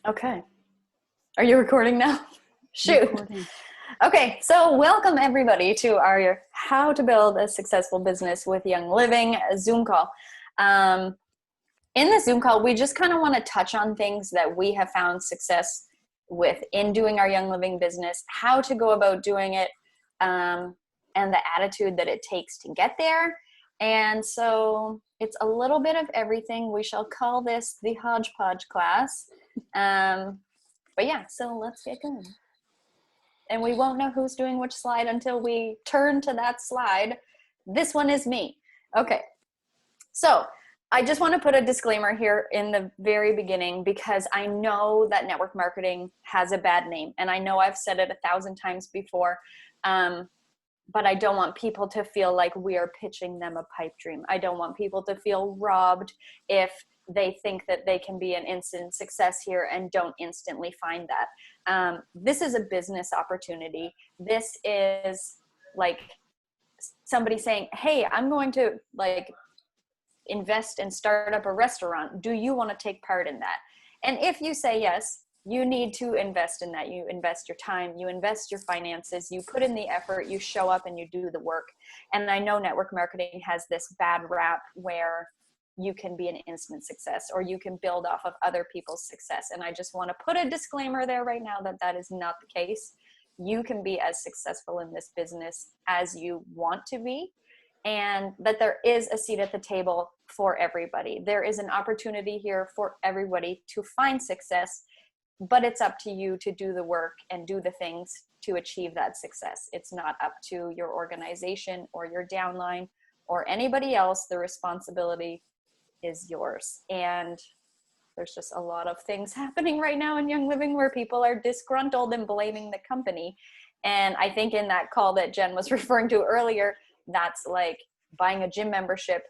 Okay. Are you recording now? Shoot. Recording. Okay, so welcome everybody to our How to Build a Successful Business with Young Living Zoom call. In the Zoom call, we just kind of want to touch on things that we have found success with in doing our Young Living business, how to go about doing it, and the attitude that it takes to get there. And so it's a little bit of everything. We shall call this the hodgepodge class. But yeah, so let's get going. And we won't know who's doing which slide until we turn to that slide. This one is me. Okay. So I just want to put a disclaimer here in the very beginning because I know that network marketing has a bad name. And I know I've said it 1,000 times before. But I don't want people to feel like we are pitching them a pipe dream. I don't want people to feel robbed if they think that they can be an instant success here and don't instantly find that. This is a business opportunity. This is like somebody saying, hey, I'm going to invest and start up a restaurant. Do you want to take part in that? And if you say yes, you need to invest in that. You invest your time, you invest your finances, you put in the effort, you show up and you do the work. And I know network marketing has this bad rap where you can be an instant success or you can build off of other people's success. And I just want to put a disclaimer there right now that that is not the case. You can be as successful in this business as you want to be, and that there is a seat at the table for everybody. There is an opportunity here for everybody to find success, but it's up to you to do the work and do the things to achieve that success. It's not up to your organization or your downline or anybody else. The responsibility is yours. And there's just a lot of things happening right now in Young Living where people are disgruntled and blaming the company. And I think in that call that Jen was referring to earlier, that's like buying a gym membership,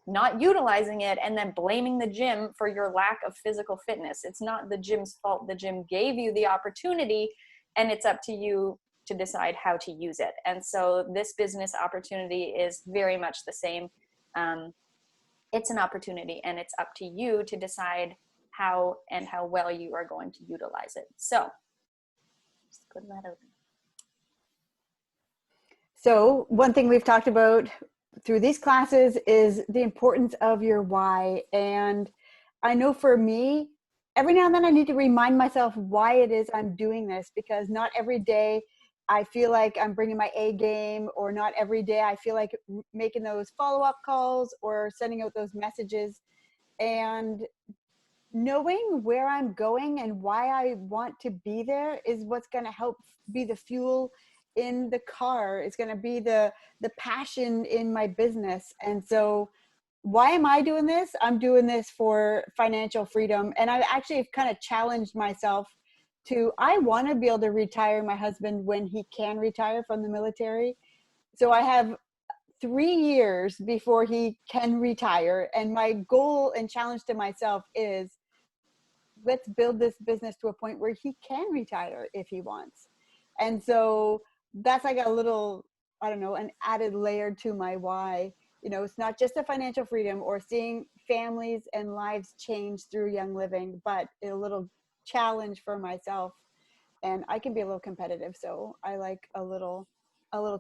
not utilizing it, and then blaming the gym for your lack of physical fitness. It's not the gym's fault. The gym gave you the opportunity, and it's up to you to decide how to use it. And so this business opportunity is very much the same. It's an opportunity, and it's up to you to decide how well you are going to utilize it. So just put that out. So one thing we've talked about through these classes is the importance of your why. And I know for me, every now and then I need to remind myself why it is I'm doing this, because not every day I feel like I'm bringing my A game, or not every day I feel like making those follow-up calls or sending out those messages. And knowing where I'm going and why I want to be there is what's going to help be the fuel in the car. It's going to be the passion in my business. And so why am I doing this? I'm doing this for financial freedom. And I actually have kind of challenged myself to, I want to be able to retire my husband when he can retire from the military. So I have 3 years before he can retire. And my goal and challenge to myself is, let's build this business to a point where he can retire if he wants. And so that's like a little, I don't know, an added layer to my why. You know, it's not just a financial freedom or seeing families and lives change through Young Living, but a little challenge for myself. And I can be a little competitive, so I like a little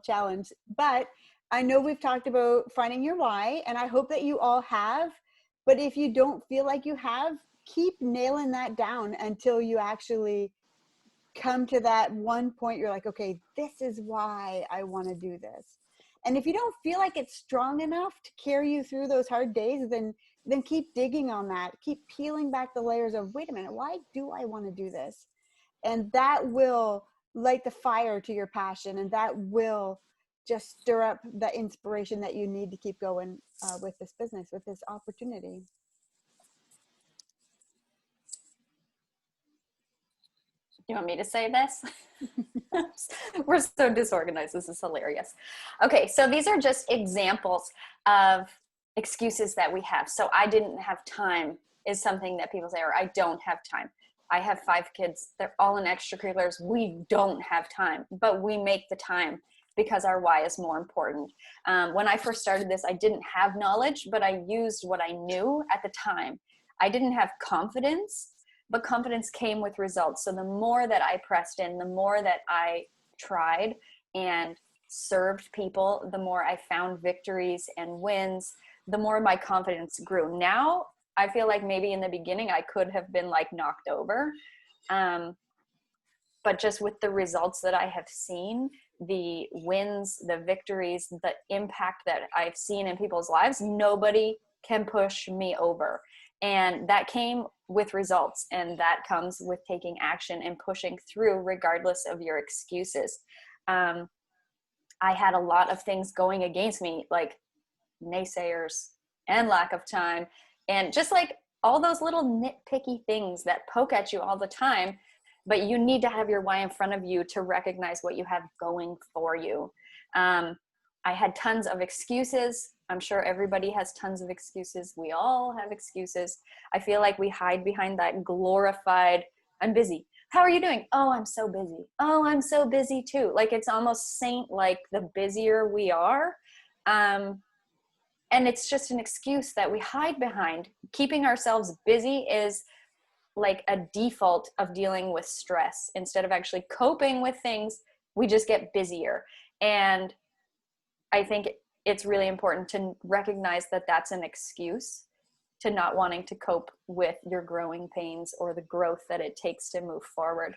challenge. But I know we've talked about finding your why, and I hope that you all have. But if you don't feel like you have, keep nailing that down until you actually come to that one point you're like, okay, this is why I want to do this. And if you don't feel like it's strong enough to carry you through those hard days, then keep digging on that. Keep peeling back the layers of, wait a minute, why do I want to do this? And that will light the fire to your passion, and that will just stir up the inspiration that you need to keep going with this business, with this opportunity. You want me to say this? We're so disorganized. This is hilarious. Okay, so these are just examples of excuses that we have. So I didn't have time is something that people say, or I don't have time. I have 5 kids. They're all in extracurriculars. We don't have time, but we make the time because our why is more important. When I first started this, I didn't have knowledge, but I used what I knew at the time. I didn't have confidence, but confidence came with results. So the more that I pressed in, the more that I tried and served people, the more I found victories and wins, the more my confidence grew. Now I feel like maybe in the beginning I could have been like knocked over. But just with the results that I have seen, the wins, the victories, the impact that I've seen in people's lives, nobody can push me over. And that came with results, and that comes with taking action and pushing through regardless of your excuses. I had a lot of things going against me, like naysayers and lack of time, and just like all those little nitpicky things that poke at you all the time. But you need to have your why in front of you to recognize what you have going for you. I had tons of excuses. I'm sure everybody has tons of excuses. We all have excuses. I feel like we hide behind that glorified, I'm busy. How are you doing? Oh, I'm so busy. Oh, I'm so busy too. Like it's almost saint-like the busier we are. And it's just an excuse that we hide behind. Keeping ourselves busy is like a default of dealing with stress. Instead of actually coping with things, we just get busier. And I think it's really important to recognize that that's an excuse to not wanting to cope with your growing pains or the growth that it takes to move forward.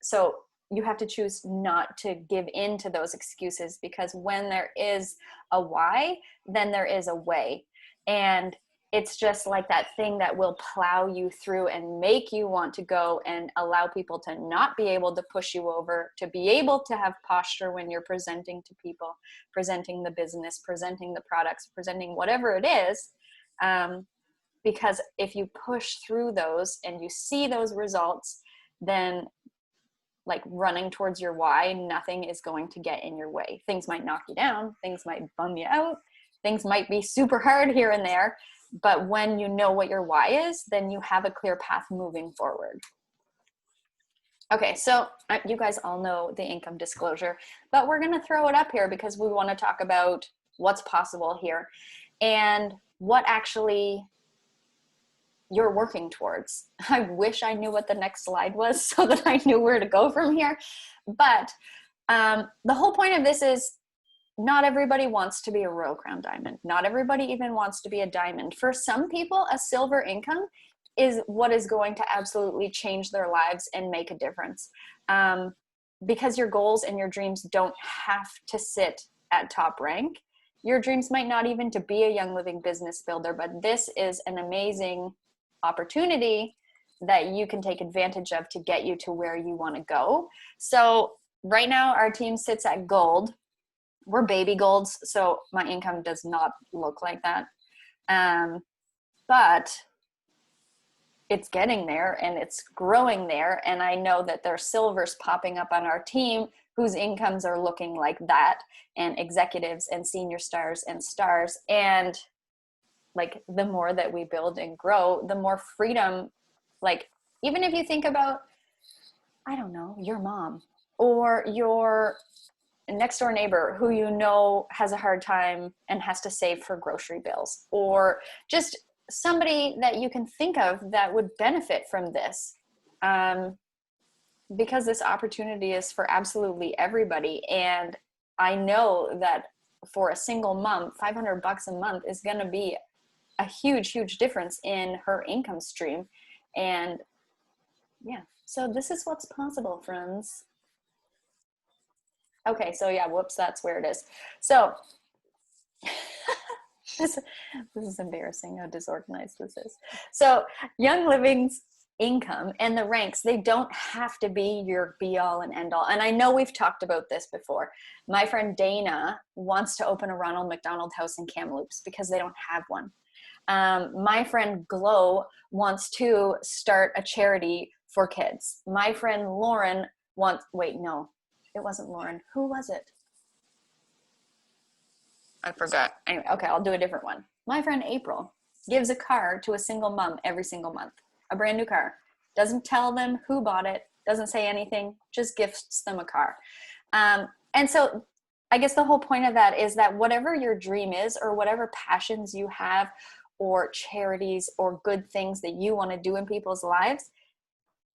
So you have to choose not to give in to those excuses, because when there is a why, then there is a way. And it's just like that thing that will plow you through and make you want to go and allow people to not be able to push you over, to be able to have posture when you're presenting to people, presenting the business, presenting the products, presenting whatever it is. Because if you push through those and you see those results, then like running towards your why, nothing is going to get in your way. Things might knock you down, things might bum you out, things might be super hard here and there. But when you know what your why is, then you have a clear path moving forward. Okay, so you guys all know the income disclosure, but we're going to throw it up here because we want to talk about what's possible here and what actually you're working towards. I wish I knew what the next slide was so that I knew where to go from here. But the whole point of this is not everybody wants to be a Royal Crown diamond. Not everybody even wants to be a diamond. For some people, a silver income is what is going to absolutely change their lives and make a difference. Because your goals and your dreams don't have to sit at top rank. Your dreams might not even to be a Young Living business builder, but this is an amazing opportunity that you can take advantage of to get you to where you want to go. So right now our team sits at gold. We're baby golds, so my income does not look like that. But it's getting there and it's growing there. And I know that there's silvers popping up on our team whose incomes are looking like that, and executives and senior stars and stars. And like the more that we build and grow, the more freedom, like even if you think about, I don't know, your mom or your next door neighbor who you know has a hard time and has to save for grocery bills, or just somebody that you can think of that would benefit from this, because this opportunity is for absolutely everybody. And I know that for a single mom, $500 a month is going to be a huge, huge difference in her income stream. And yeah, so this is what's possible, friends. Okay, so yeah, whoops, that's where it is. So this is embarrassing how disorganized this is. So Young Living's income and the ranks, they don't have to be your be all and end all. And I know we've talked about this before. My friend Dana wants to open a Ronald McDonald House in Kamloops because they don't have one. My friend Glow wants to start a charity for kids. My friend Lauren wants, wait, no, it wasn't Lauren. Who was it? I forgot. Anyway, okay, I'll do a different one. My friend April gives a car to a single mom every single month. A brand new car. Doesn't tell them who bought it. Doesn't say anything. Just gifts them a car. And so I guess the whole point of that is that whatever your dream is, or whatever passions you have, or charities or good things that you want to do in people's lives,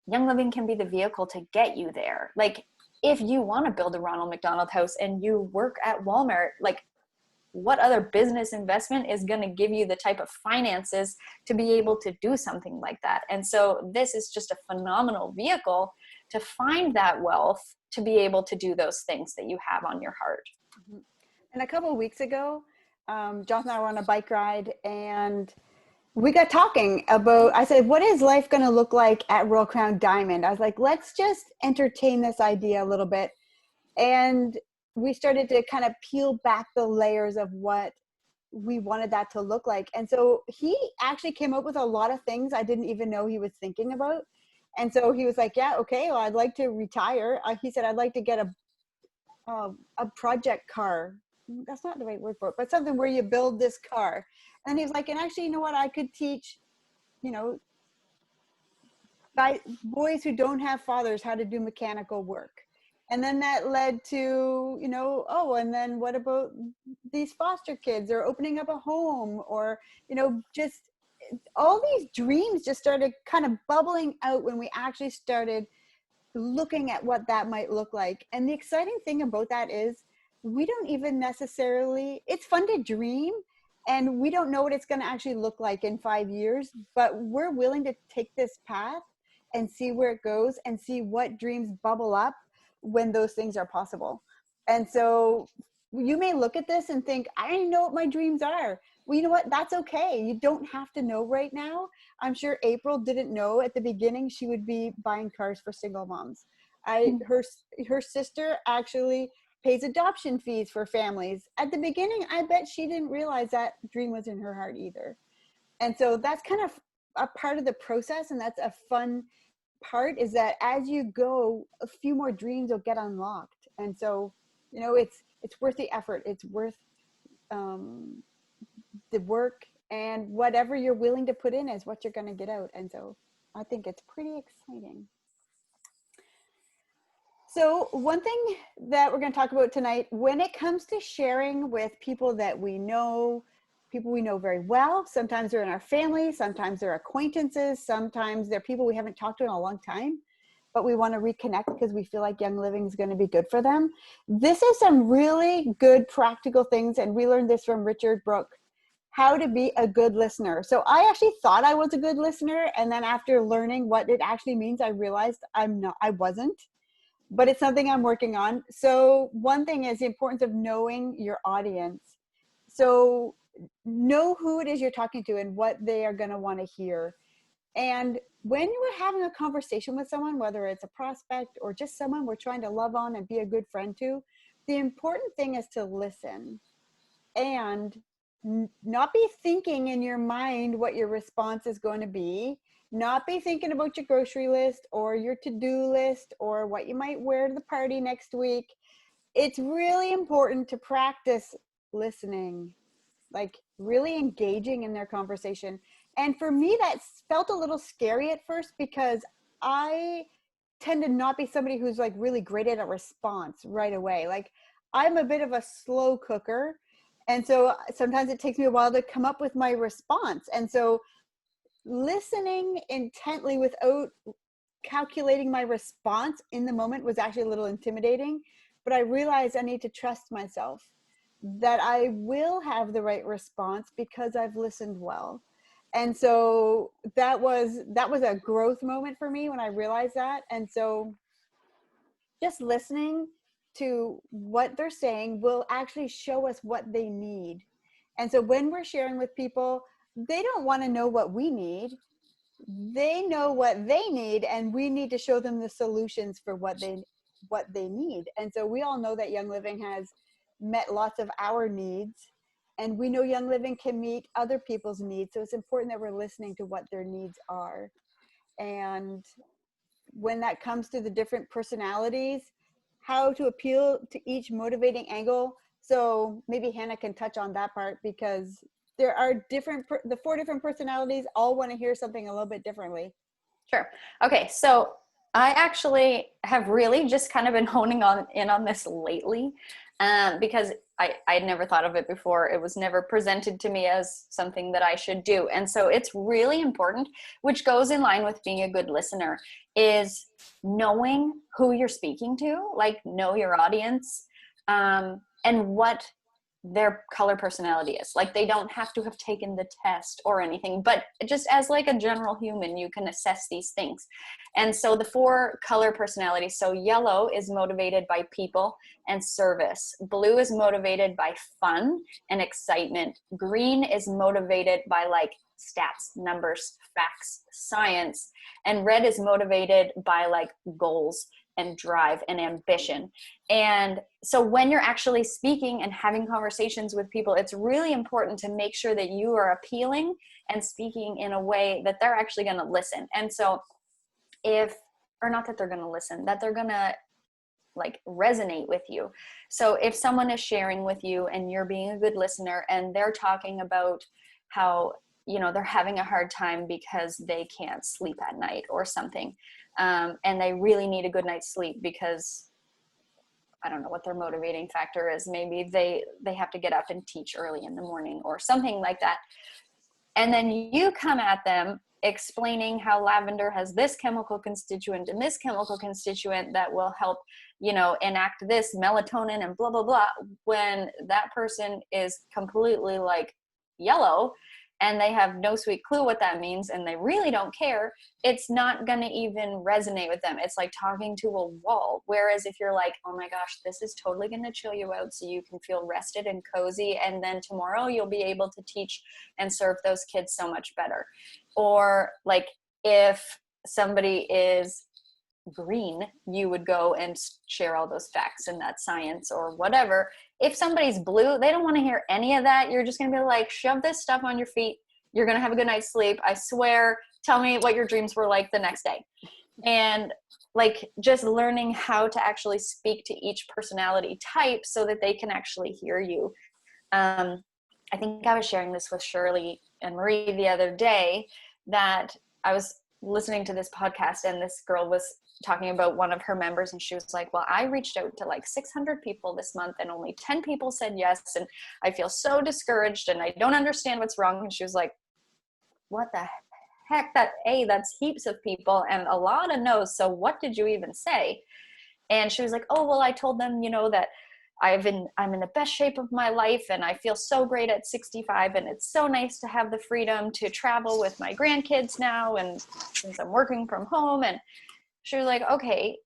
Young Living can be the vehicle to get you there. Like, if you want to build a Ronald McDonald House and you work at Walmart, like, what other business investment is going to give you the type of finances to be able to do something like that? And so this is just a phenomenal vehicle to find that wealth, to be able to do those things that you have on your heart. And a couple of weeks ago, Josh and I were on a bike ride, and we got talking about, I said, what is life going to look like at Royal Crown Diamond? I was like, let's just entertain this idea a little bit. And we started to kind of peel back the layers of what we wanted that to look like. And so he actually came up with a lot of things I didn't even know he was thinking about. And so he was like, yeah, okay, well, I'd like to retire. He said, I'd like to get a project car. That's not the right word for it, but something where you build this car. And he's like, and actually, you know what? I could teach, you know, boys who don't have fathers how to do mechanical work. And then that led to, you know, oh, and then what about these foster kids, or opening up a home, or, you know, just all these dreams just started kind of bubbling out when we actually started looking at what that might look like. And the exciting thing about that is we don't even necessarily, it's fun to dream, and we don't know what it's going to actually look like in 5 years, but we're willing to take this path and see where it goes and see what dreams bubble up when those things are possible. And so you may look at this and think, I don't know what my dreams are. Well, you know what? That's okay. You don't have to know right now. I'm sure April didn't know at the beginning she would be buying cars for single moms. Her sister actually pays adoption fees for families. At the beginning, I bet she didn't realize that dream was in her heart either. And so that's kind of a part of the process, and that's a fun part, is that as you go, a few more dreams will get unlocked. And so, you know, it's worth the effort. It's worth the work, and whatever you're willing to put in is what you're going to get out. And so I think it's pretty exciting. So one thing that we're going to talk about tonight, when it comes to sharing with people that we know, people we know very well, sometimes they're in our family, sometimes they're acquaintances, sometimes they're people we haven't talked to in a long time, but we want to reconnect because we feel like Young Living is going to be good for them. This is some really good practical things, and we learned this from Richard Brooke, how to be a good listener. So I actually thought I was a good listener, and then after learning what it actually means, I realized I wasn't. But it's something I'm working on. So one thing is the importance of knowing your audience. So know who it is you're talking to and what they are going to want to hear. And when you're having a conversation with someone, whether it's a prospect or just someone we're trying to love on and be a good friend to, the important thing is to listen and not be thinking in your mind what your response is going to be. Not be thinking about your grocery list or your to-do list or what you might wear to the party next week. It's really important to practice listening, like really engaging in their conversation. And for me, that felt a little scary at first because I tend to not be somebody who's like really great at a response right away. Like I'm a bit of a slow cooker. And so sometimes it takes me a while to come up with my response. And so listening intently without calculating my response in the moment was actually a little intimidating, but I realized I need to trust myself that I will have the right response because I've listened well. And so that was a growth moment for me when I realized that. And so just listening to what they're saying will actually show us what they need. And so when we're sharing with people, they don't want to know what we need. They know what they need, and we need to show them the solutions for what they need. And so we all know that Young Living has met lots of our needs, and we know Young Living can meet other people's needs. So it's important that we're listening to what their needs are. And when that comes to the different personalities, how to appeal to each motivating angle. So maybe Hannah can touch on that part, because there are the 4 different personalities all want to hear something a little bit differently. Sure. Okay. So I actually have really just kind of been honing in on this lately, because I'd never thought of it before. It was never presented to me as something that I should do. And so it's really important, which goes in line with being a good listener, is knowing who you're speaking to, like know your audience, and what their color personality is. Like they don't have to have taken the test or anything, but just as like a general human, you can assess these things. And so the 4 color personalities, so yellow is motivated by people and service. Blue is motivated by fun and excitement. Green is motivated by like stats, numbers, facts, science. And red is motivated by like goals and drive and ambition. And so when you're actually speaking and having conversations with people, it's really important to make sure that you are appealing and speaking in a way that they're actually going to listen. And so not that they're going to listen, that they're going to like resonate with you. So if someone is sharing with you and you're being a good listener and they're talking about how, they're having a hard time because they can't sleep at night or something, and they really need a good night's sleep because I don't know what their motivating factor is. Maybe they have to get up and teach early in the morning or something like that. And then you come at them explaining how lavender has this chemical constituent and this chemical constituent that will help, enact this melatonin and blah, blah, blah. When that person is completely like yellow and they have no sweet clue what that means and they really don't care, it's not going to even resonate with them. It's like talking to a wall. Whereas if you're like, oh my gosh, this is totally going to chill you out so you can feel rested and cozy, and then tomorrow you'll be able to teach and serve those kids so much better. Or like if somebody is green, you would go and share all those facts and that science or whatever. If somebody's blue, they don't want to hear any of that. You're just going to be like, shove this stuff on your feet. You're going to have a good night's sleep. I swear. Tell me what your dreams were like the next day. And like just learning how to actually speak to each personality type so that they can actually hear you. I think I was sharing this with Shirley and Marie the other day, that I was listening to this podcast and this girl was talking about one of her members, and she was like, well, I reached out to like 600 people this month and only 10 people said yes, and I feel so discouraged and I don't understand what's wrong. And she was like, what the heck? That's heaps of people and a lot of no's, so what did you even say? And she was like, oh, well, I told them, that I'm in the best shape of my life and I feel so great at 65, and it's so nice to have the freedom to travel with my grandkids now, and since I'm working from home. And she was like, okay,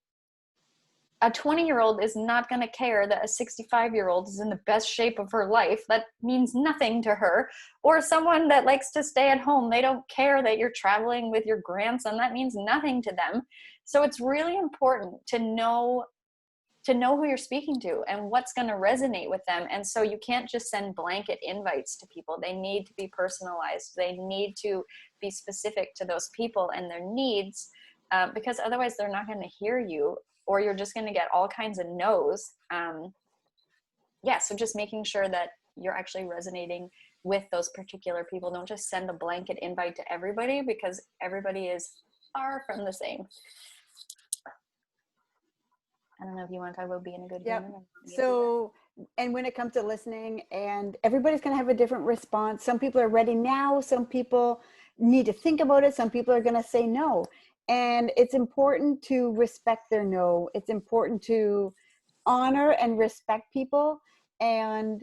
a 20-year-old is not going to care that a 65-year-old is in the best shape of her life. That means nothing to her. Or someone that likes to stay at home, they don't care that you're traveling with your grandson. That means nothing to them. So it's really important to know who you're speaking to and what's going to resonate with them. And so you can't just send blanket invites to people. They need to be personalized. They need to be specific to those people and their needs, because otherwise they're not going to hear you, or you're just going to get all kinds of no's. So just making sure that you're actually resonating with those particular people. Don't just send a blanket invite to everybody, because everybody is far from the same. I don't know if you want to talk about being a good human. So, and when it comes to listening, and everybody's going to have a different response. Some people are ready now. Some people need to think about it. Some people are going to say no. And it's important to respect their no. It's important to honor and respect people. And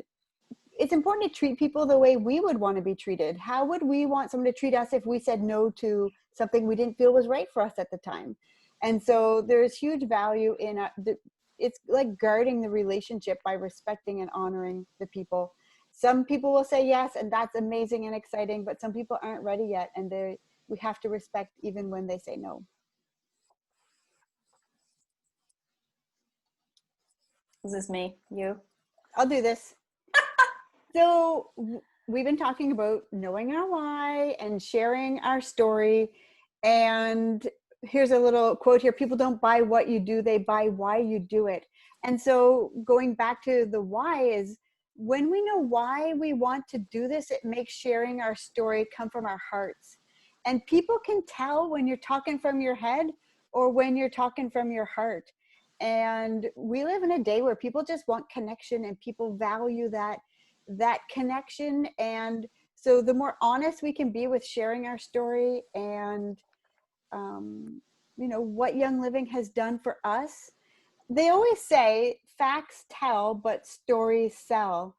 it's important to treat people the way we would want to be treated. How would we want someone to treat us if we said no to something we didn't feel was right for us at the time? And so there's huge value in it's like guarding the relationship by respecting and honoring the people. Some people will say yes, and that's amazing and exciting, but some people aren't ready yet, and we have to respect even when they say no. Is this me? You? I'll do this. So we've been talking about knowing our why and sharing our story. And here's a little quote here. People don't buy what you do, they buy why you do it. And so going back to the why is, when we know why we want to do this, it makes sharing our story come from our hearts. And people can tell when you're talking from your head or when you're talking from your heart. And we live in a day where people just want connection, and people value that connection. And so the more honest we can be with sharing our story and, you know, what Young Living has done for us. They always say facts tell, but stories sell.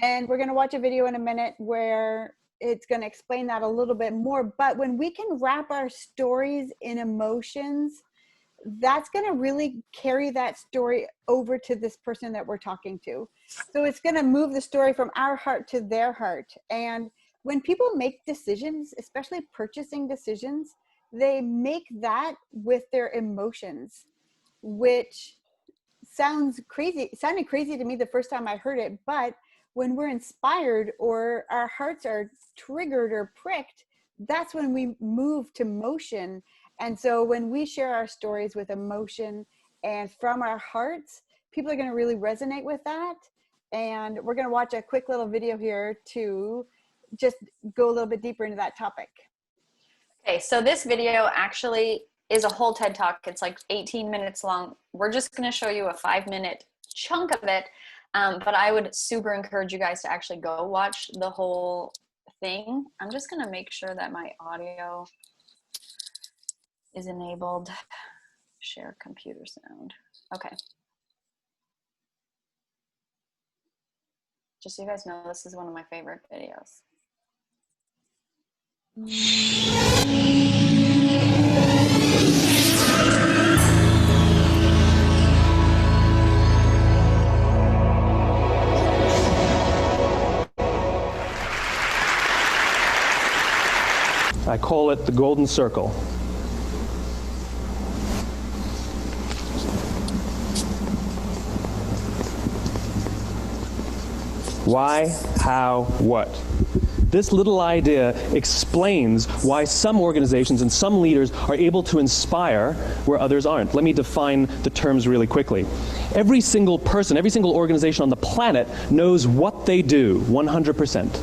And we're going to watch a video in a minute where it's going to explain that a little bit more. But when we can wrap our stories in emotions, that's going to really carry that story over to this person that we're talking to. So it's going to move the story from our heart to their heart. And when people make decisions, especially purchasing decisions, they make that with their emotions, which sounded crazy to me the first time I heard it. But when we're inspired or our hearts are triggered or pricked, that's when we move to motion. And so when we share our stories with emotion and from our hearts, people are going to really resonate with that. And we're going to watch a quick little video here to just go a little bit deeper into that topic. Okay, so this video actually is a whole TED Talk. It's like 18 minutes long. We're just going to show you a 5-minute chunk of it. But I would super encourage you guys to actually go watch the whole thing. I'm just going to make sure that my audio is enabled. Share computer sound. Okay. Just so you guys know, this is one of my favorite videos. I call it the golden circle. Why, how, what? This little idea explains why some organizations and some leaders are able to inspire where others aren't. Let me define the terms really quickly. Every single person, every single organization on the planet knows what they do 100%.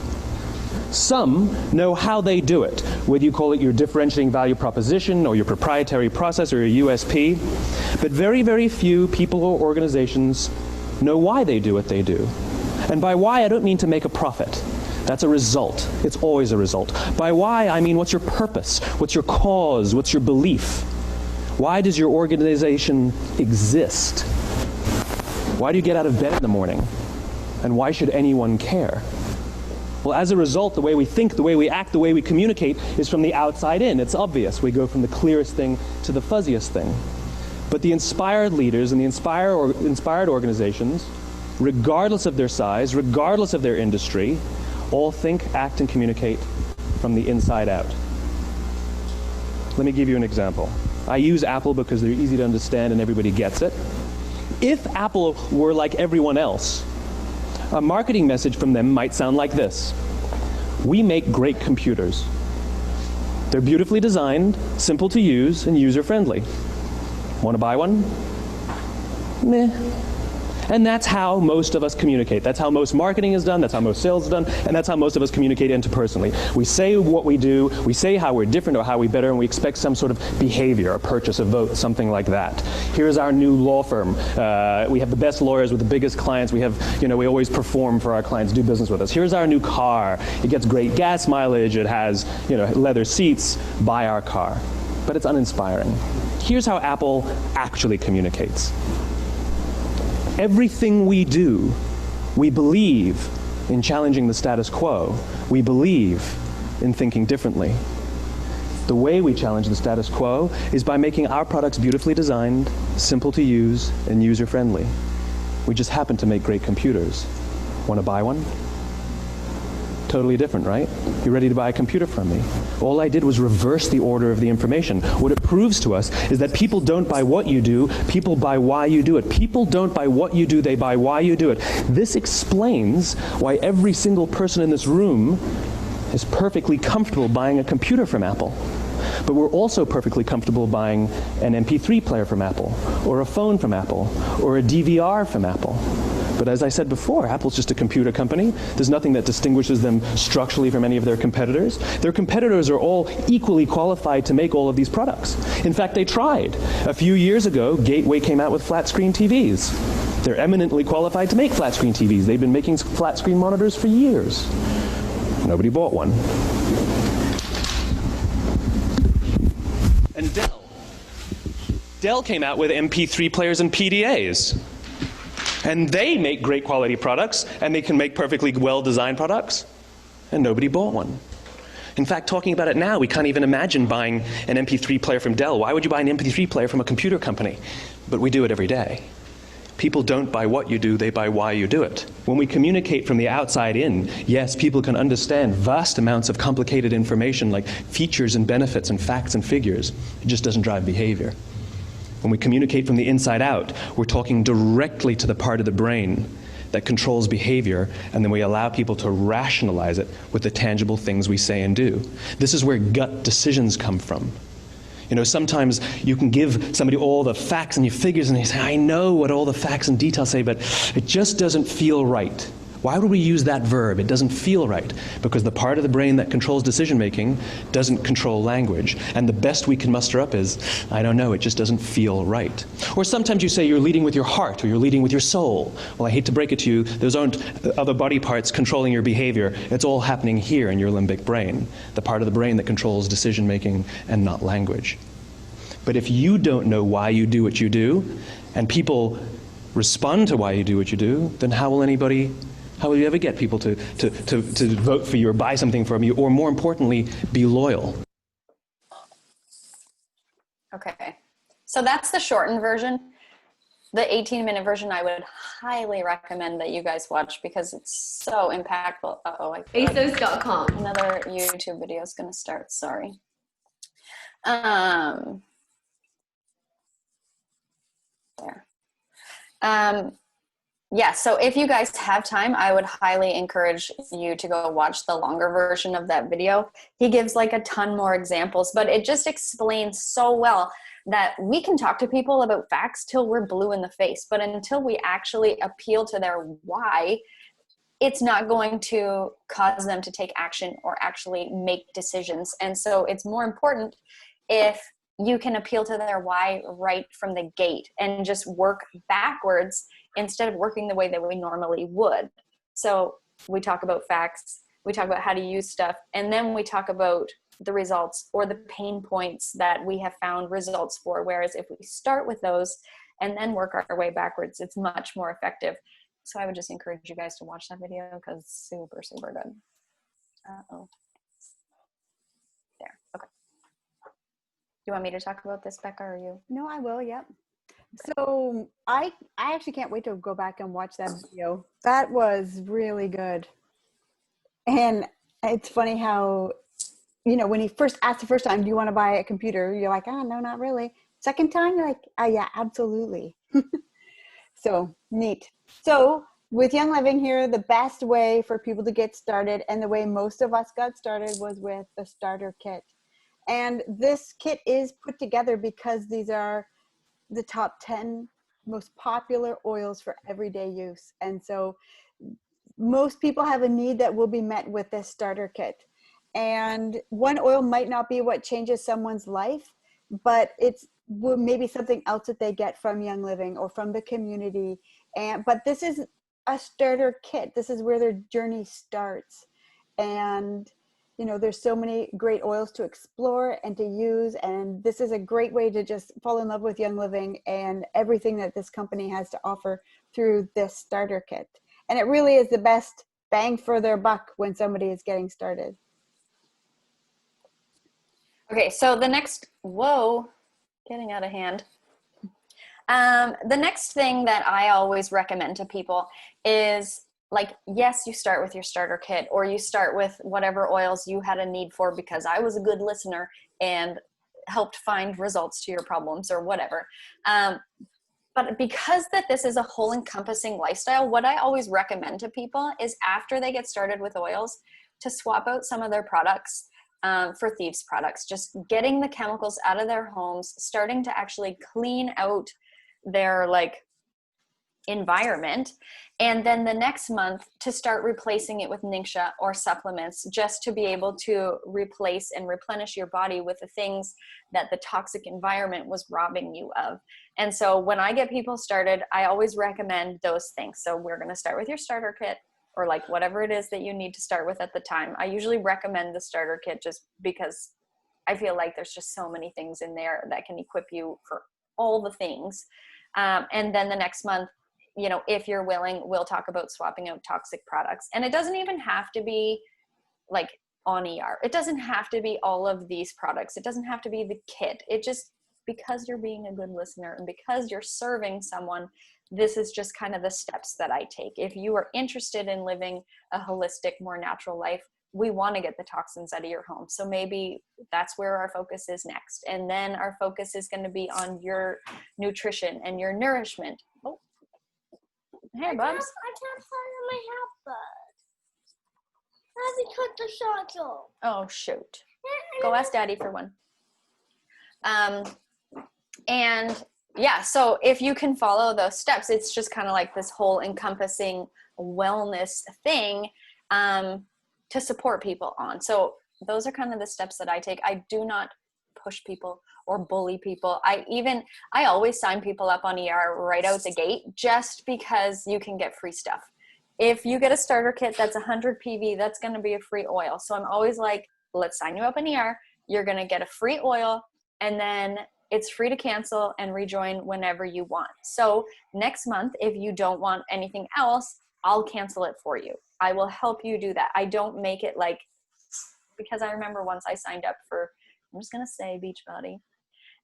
Some know how they do it, whether you call it your differentiating value proposition or your proprietary process or your USP. But very, very few people or organizations know why they do what they do. And by why, I don't mean to make a profit. That's a result. It's always a result. By why, I mean what's your purpose? What's your cause? What's your belief? Why does your organization exist? Why do you get out of bed in the morning? And why should anyone care? Well, as a result, the way we think, the way we act, the way we communicate is from the outside in. It's obvious. We go from the clearest thing to the fuzziest thing. But the inspired leaders and the inspired organizations, regardless of their size, regardless of their industry, all think, act, and communicate from the inside out. Let me give you an example. I use Apple because they're easy to understand and everybody gets it. If Apple were like everyone else, a marketing message from them might sound like this. We make great computers. They're beautifully designed, simple to use, and user-friendly. Want to buy one? Meh. And that's how most of us communicate. That's how most marketing is done, that's how most sales is done, and that's how most of us communicate interpersonally. We say what we do, we say how we're different or how we better, and we expect some sort of behavior, a purchase, a vote, something like that. Here's our new law firm. We have the best lawyers with the biggest clients. We have, we always perform for our clients, do business with us. Here's our new car. It gets great gas mileage. It has, leather seats. Buy our car. But it's uninspiring. Here's how Apple actually communicates. Everything we do, we believe in challenging the status quo. We believe in thinking differently. The way we challenge the status quo is by making our products beautifully designed, simple to use, and user-friendly. We just happen to make great computers. Want to buy one? Totally different, right? You're ready to buy a computer from me. All I did was reverse the order of the information. What it proves to us is that people don't buy what you do, people buy why you do it. People don't buy what you do, they buy why you do it. This explains why every single person in this room is perfectly comfortable buying a computer from Apple. But we're also perfectly comfortable buying an MP3 player from Apple, or a phone from Apple, or a DVR from Apple. But as I said before, Apple's just a computer company. There's nothing that distinguishes them structurally from any of their competitors. Their competitors are all equally qualified to make all of these products. In fact, they tried. A few years ago, Gateway came out with flat screen TVs. They're eminently qualified to make flat screen TVs. They've been making flat screen monitors for years. Nobody bought one. And Dell came out with MP3 players and PDAs. And they make great quality products, and they can make perfectly well-designed products, and nobody bought one. In fact, talking about it now, we can't even imagine buying an MP3 player from Dell. Why would you buy an MP3 player from a computer company? But we do it every day. People don't buy what you do, they buy why you do it. When we communicate from the outside in, yes, people can understand vast amounts of complicated information like features and benefits and facts and figures. It just doesn't drive behavior. When we communicate from the inside out, we're talking directly to the part of the brain that controls behavior, and then we allow people to rationalize it with the tangible things we say and do. This is where gut decisions come from. You know, sometimes you can give somebody all the facts and your figures, and they say, I know what all the facts and details say, but it just doesn't feel right. Why would we use that verb? It doesn't feel right. Because the part of the brain that controls decision-making doesn't control language. And the best we can muster up is, I don't know, it just doesn't feel right. Or sometimes you say you're leading with your heart, or you're leading with your soul. Well, I hate to break it to you, those aren't other body parts controlling your behavior. It's all happening here in your limbic brain, the part of the brain that controls decision-making and not language. But if you don't know why you do what you do, and people respond to why you do what you do, then how will you ever get people to vote for you or buy something from you, or more importantly, be loyal? Okay, so that's the shortened version. The 18-minute version I would highly recommend that you guys watch because it's so impactful. Uh-oh, I feel like ASOS.com. another YouTube video is going to start, sorry. There. Yeah, so if you guys have time, I would highly encourage you to go watch the longer version of that video. He gives like a ton more examples, but it just explains so well that we can talk to people about facts till we're blue in the face, but until we actually appeal to their why, it's not going to cause them to take action or actually make decisions. And so it's more important if you can appeal to their why right from the gate and just work backwards instead of working the way that we normally would. So we talk about facts, we talk about how to use stuff, and then we talk about the results or the pain points that we have found results for. Whereas if we start with those and then work our way backwards, it's much more effective. So I would just encourage you guys to watch that video because it's super, super good. Uh-oh. There, okay. Do you want me to talk about this, Becca, or you? No, I will, yep. So I actually can't wait to go back and watch that video. That was really good. And it's funny how, you know, when he first asked the first time, do you want to buy a computer? You're like, oh, no, not really. Second time, you're like, oh, yeah, absolutely. So neat. So with Young Living here, the best way for people to get started, and the way most of us got started, was with the starter kit. And this kit is put together because these are the top 10 most popular oils for everyday use. And so most people have a need that will be met with this starter kit. And one oil might not be what changes someone's life, but it's maybe something else that they get from Young Living or from the community. But this is a starter kit. This is where their journey starts. And you know, there's so many great oils to explore and to use. And this is a great way to just fall in love with Young Living and everything that this company has to offer through this starter kit. And it really is the best bang for their buck when somebody is getting started. Okay, so the next, whoa, getting out of hand. The next thing that I always recommend to people is, like, yes, you start with your starter kit, or you start with whatever oils you had a need for because I was a good listener and helped find results to your problems or whatever. But because that this is a whole encompassing lifestyle, what I always recommend to people is after they get started with oils to swap out some of their products for thieves products, just getting the chemicals out of their homes, starting to actually clean out their, like, environment. And then the next month to start replacing it with Ningxia or supplements, just to be able to replace and replenish your body with the things that the toxic environment was robbing you of. And so when I get people started, I always recommend those things. So we're going to start with your starter kit, or like whatever it is that you need to start with at the time. I usually recommend the starter kit just because I feel like there's just so many things in there that can equip you for all the things. And then the next month, you know, if you're willing, we'll talk about swapping out toxic products. And it doesn't even have to be like on ER. It doesn't have to be all of these products. It doesn't have to be the kit. It just, because you're being a good listener and because you're serving someone, this is just kind of the steps that I take. If you are interested in living a holistic, more natural life, we want to get the toxins out of your home. So maybe that's where our focus is next. And then our focus is going to be on your nutrition and your nourishment. Oh, hey, Bubs. I can't find my helper. Let me cut the shuttle. Oh, shoot. Go ask Daddy for one. And yeah, so if you can follow those steps, it's just kind of like this whole encompassing wellness thing to support people on. So those are kind of the steps that I take. I do not push people or bully people. I always sign people up on ER right out the gate, just because you can get free stuff. If you get a starter kit that's 100 PV, that's going to be a free oil. So I'm always like, let's sign you up in ER. You're going to get a free oil, and then it's free to cancel and rejoin whenever you want. So next month, if you don't want anything else, I'll cancel it for you. I will help you do that. I don't make it like, because I remember once I signed up for, I'm just going to say Beachbody.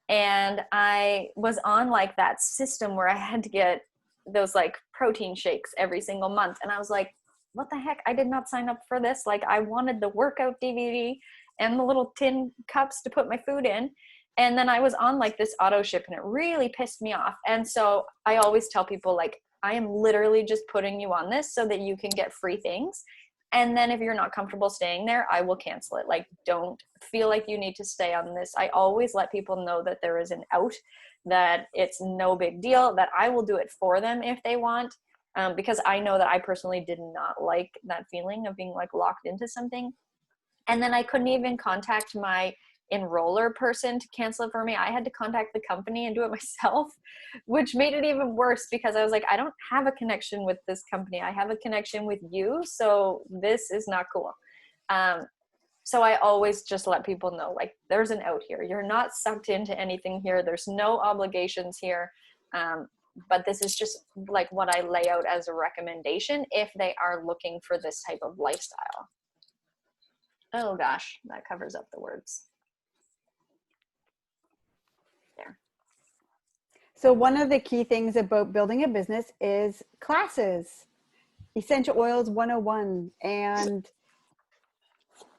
And I was on like that system where I had to get those like protein shakes every single month. And I was like, what the heck? I did not sign up for this. Like, I wanted the workout DVD and the little tin cups to put my food in. And then I was on like this auto ship, and it really pissed me off. And so I always tell people, like, I am literally just putting you on this so that you can get free things. And then if you're not comfortable staying there, I will cancel it. Like, don't feel like you need to stay on this. I always let people know that there is an out, that it's no big deal, that I will do it for them if they want. Because I know that I personally did not like that feeling of being like locked into something. And then I couldn't even contact my enroller person to cancel it for me. I had to contact the company and do it myself, which made it even worse, because I was like, I don't have a connection with this company. I have a connection with you. So this is not cool. So I always just let people know, like, there's an out here. You're not sucked into anything here. There's no obligations here. But this is just like what I lay out as a recommendation if they are looking for this type of lifestyle. Oh gosh, that covers up the words. There. So one of the key things about building a business is classes, Essential Oils 101. And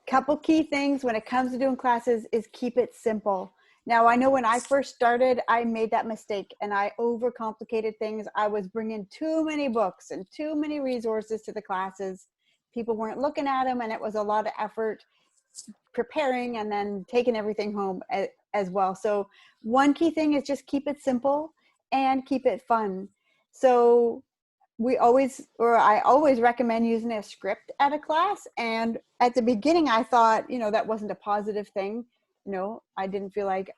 couple key things when it comes to doing classes is keep it simple. Now, I know when I first started, I made that mistake and I overcomplicated things. I was bringing too many books and too many resources to the classes. People weren't looking at them, and it was a lot of effort preparing and then taking everything home as well. So one key thing is just keep it simple and keep it fun. So I always recommend using a script at a class. And at the beginning, I thought, that wasn't a positive thing. I didn't feel like,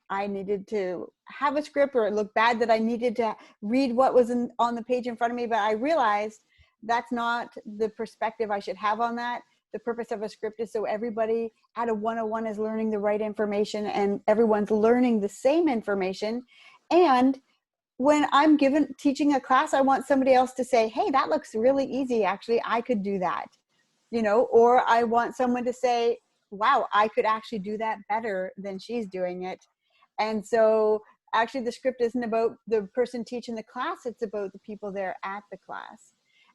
I needed to have a script, or it looked bad that I needed to read what was on the page in front of me. But I realized that's not the perspective I should have on that. The purpose of a script is so everybody at a 101 is learning the right information, and everyone's learning the same information. And when I'm teaching a class, I want somebody else to say, hey, that looks really easy. Actually, I could do that, or I want someone to say, wow, I could actually do that better than she's doing it. And so actually the script isn't about the person teaching the class. It's about the people there at the class.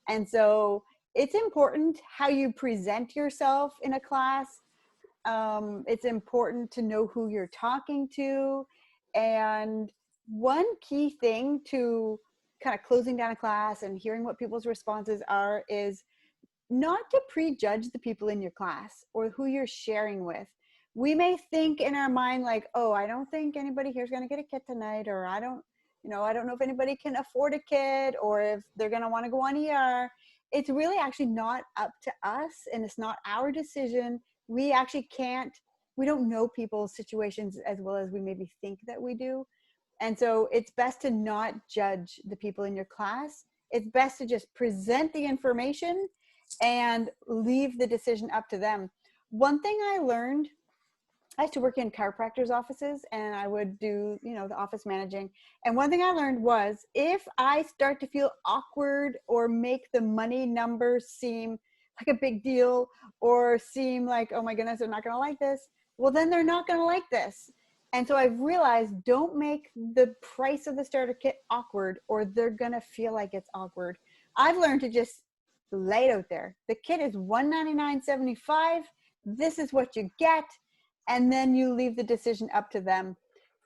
And so it's important how you present yourself in a class. It's important to know who you're talking to. And one key thing to kind of closing down a class and hearing what people's responses are is not to prejudge the people in your class or who you're sharing with. We may think in our mind like, oh, I don't think anybody here is going to get a kit tonight, or I don't, I don't know if anybody can afford a kid or if they're going to want to go on ER. It's really actually not up to us, and it's not our decision. We actually we don't know people's situations as well as we maybe think that we do. And so it's best to not judge the people in your class. It's best to just present the information and leave the decision up to them. One thing I learned, I used to work in chiropractors' offices, and I would do, the office managing. And one thing I learned was, if I start to feel awkward or make the money numbers seem like a big deal or seem like, oh my goodness, they're not going to like this, well, then they're not going to like this. And so I've realized, don't make the price of the starter kit awkward, or they're going to feel like it's awkward. I've learned to just lay it out there. The kit is $199.75. This is what you get. And then you leave the decision up to them.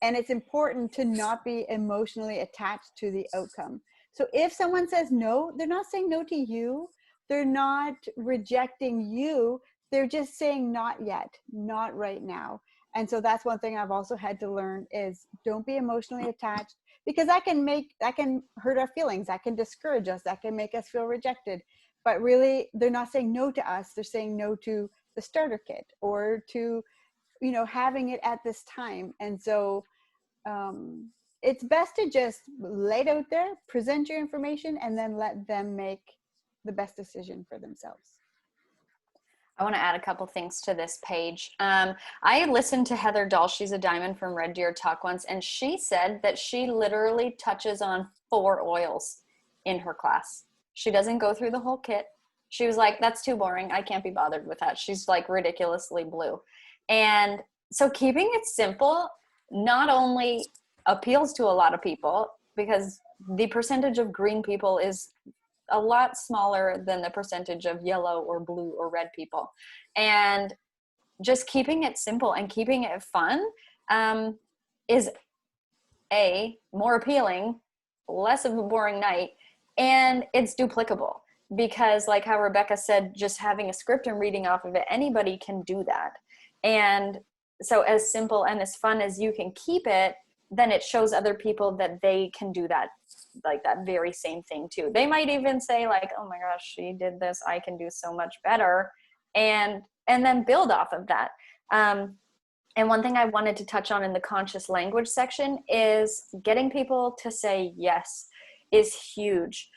And it's important to not be emotionally attached to the outcome. So if someone says no, they're not saying no to you. They're not rejecting you. They're just saying not yet, not right now. And so that's one thing I've also had to learn is don't be emotionally attached, because that can hurt our feelings. That can discourage us. That can make us feel rejected. But really, they're not saying no to us. They're saying no to the starter kit or to having it at this time. And so it's best to just lay it out there, present your information, and then let them make the best decision for themselves. I want to add a couple things to this page. I listened to Heather Dahl, she's a diamond from Red Deer, talk once, and she said that she literally touches on 4 oils in her class. She doesn't go through the whole kit. She was like, that's too boring. I can't be bothered with that. She's like ridiculously blue. And so keeping it simple not only appeals to a lot of people, because the percentage of green people is a lot smaller than the percentage of yellow or blue or red people. And just keeping it simple and keeping it fun is more appealing, less of a boring night, and it's duplicable. Because like how Rebekah said, just having a script and reading off of it, anybody can do that. And so as simple and as fun as you can keep it, then it shows other people that they can do that, like that very same thing too. They might even say like, oh my gosh, she did this, I can do so much better. And then build off of that. And one thing I wanted to touch on in the conscious language section is getting people to say yes is huge.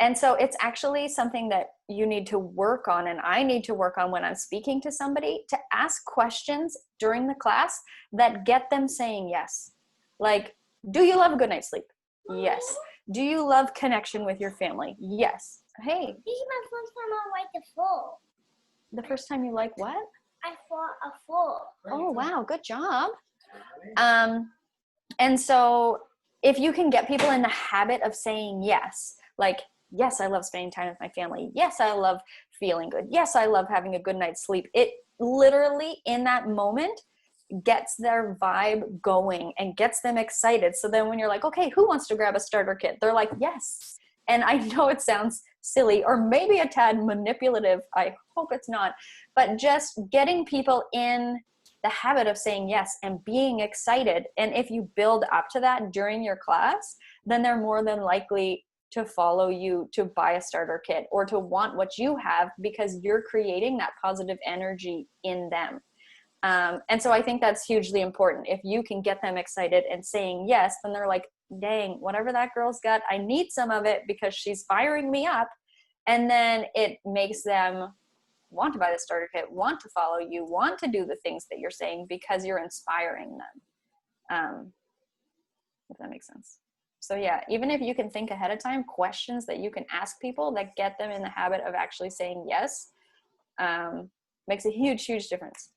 And so it's actually something that you need to work on, and I need to work on when I'm speaking to somebody, to ask questions during the class that get them saying yes. Like, do you love a good night's sleep? Yes. Do you love connection with your family? Yes. Hey. This is my first time I like the fall. The first time you like what? I fought a fall. Oh, wow. Good job. And so if you can get people in the habit of saying yes, like, yes, I love spending time with my family. Yes, I love feeling good. Yes, I love having a good night's sleep. It literally in that moment gets their vibe going and gets them excited. So then when you're like, okay, who wants to grab a starter kit? They're like, yes. And I know it sounds silly or maybe a tad manipulative. I hope it's not. But just getting people in the habit of saying yes and being excited. And if you build up to that during your class, then they're more than likely to follow you to buy a starter kit or to want what you have, because you're creating that positive energy in them. And so I think that's hugely important. If you can get them excited and saying yes, then they're like, dang, whatever that girl's got, I need some of it because she's firing me up. And then it makes them want to buy the starter kit, want to follow you, want to do the things that you're saying because you're inspiring them. If that makes sense. So yeah, even if you can think ahead of time, questions that you can ask people that get them in the habit of actually saying yes, makes a huge, huge difference.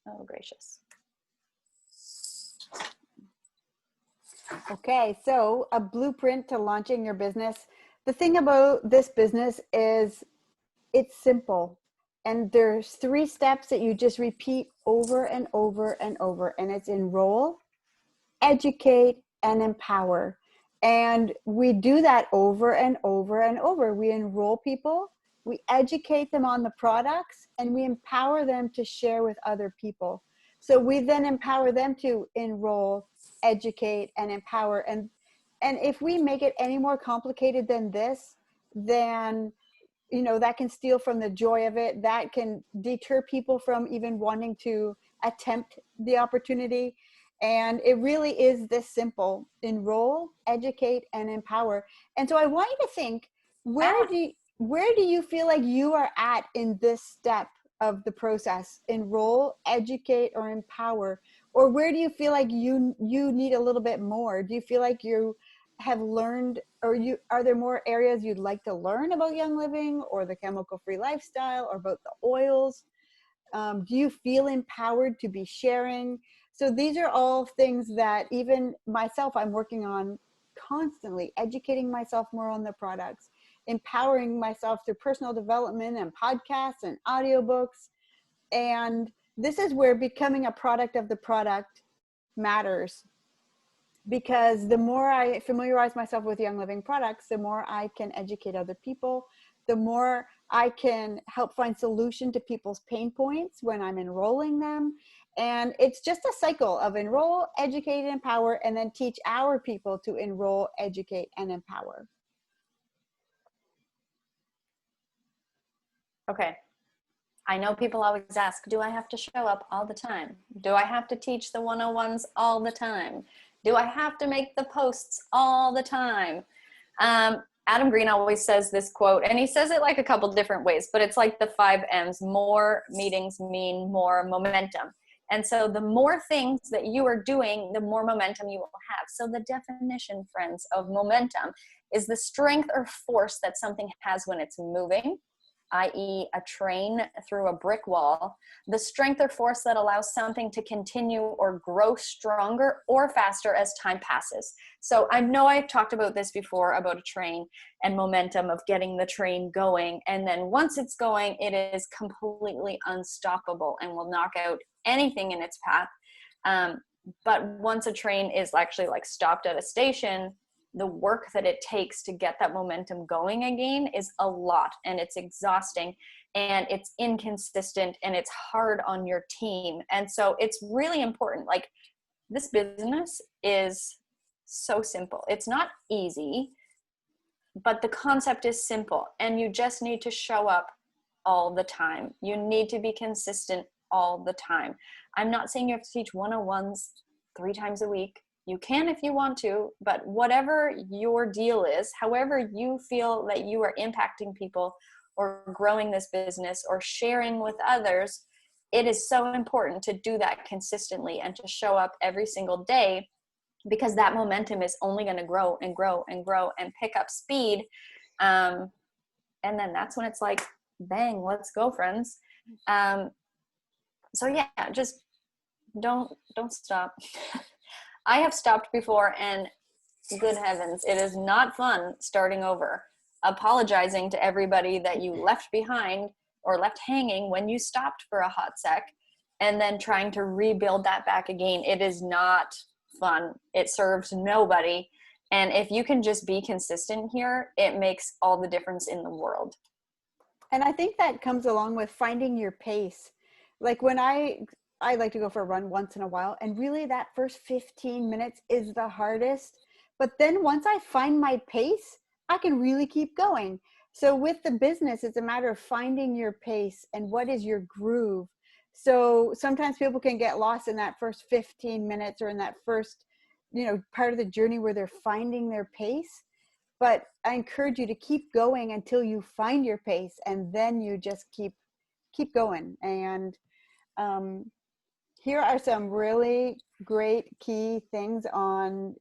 Oh, gracious. Okay, so a blueprint to launching your business. The thing about this business is it's simple. And there's 3 steps that you just repeat over and over and over. And it's enroll, educate, and empower. And we do that over and over and over. We enroll people, we educate them on the products, and we empower them to share with other people. So we then empower them to enroll, educate, and empower. And if we make it any more complicated than this, then that can steal from the joy of it. That can deter people from even wanting to attempt the opportunity. And it really is this simple: enroll, educate, and empower. And so I want you to think, where do you feel like you are at in this step of the process? Enroll, educate, or empower? Or where do you feel like you need a little bit more? Do you feel like you have learned, or are there more areas you'd like to learn about Young Living or the chemical-free lifestyle or about the oils? Do you feel empowered to be sharing? So these are all things that even myself, I'm working on constantly, educating myself more on the products, empowering myself through personal development and podcasts and audiobooks. And this is where becoming a product of the product matters, because the more I familiarize myself with Young Living products, the more I can educate other people, the more I can help find solution to people's pain points when I'm enrolling them. And it's just a cycle of enroll, educate, and empower, and then teach our people to enroll, educate, and empower. Okay. I know people always ask, do I have to show up all the time? Do I have to teach the 101s all the time? Do I have to make the posts all the time? Adam Green always says this quote, and he says it like a couple different ways, but it's like the 5 M's. More meetings mean more momentum. And so the more things that you are doing, the more momentum you will have. So the definition, friends, of momentum is the strength or force that something has when it's moving, i.e. a train through a brick wall, the strength or force that allows something to continue or grow stronger or faster as time passes. So I know I've talked about this before, about a train and momentum of getting the train going. And then once it's going, it is completely unstoppable and will knock out anything in its path. But once a train is actually like stopped at a station, the work that it takes to get that momentum going again is a lot, and it's exhausting, and it's inconsistent, and it's hard on your team. And so it's really important. Like, this business is so simple. It's not easy, but the concept is simple, and you just need to show up all the time. You need to be consistent all the time. I'm not saying you have to teach 101s 3 times a week. You can if you want to, but whatever your deal is, however you feel that you are impacting people or growing this business or sharing with others, it is so important to do that consistently and to show up every single day, because that momentum is only going to grow and grow and grow and pick up speed. And then that's when it's like, bang, let's go, friends. So yeah, just don't stop. I have stopped before, and good heavens, it is not fun starting over, apologizing to everybody that you left behind or left hanging when you stopped for a hot sec, and then trying to rebuild that back again. It is not fun. It serves nobody. And if you can just be consistent here, it makes all the difference in the world. And I think that comes along with finding your pace. Like when I like to go for a run once in a while, and really that first 15 minutes is the hardest. But then once I find my pace, I can really keep going. So with the business, it's a matter of finding your pace and what is your groove. So sometimes people can get lost in that first 15 minutes or in that first, part of the journey where they're finding their pace. But I encourage you to keep going until you find your pace, and then you just keep going. And here are some really great key things on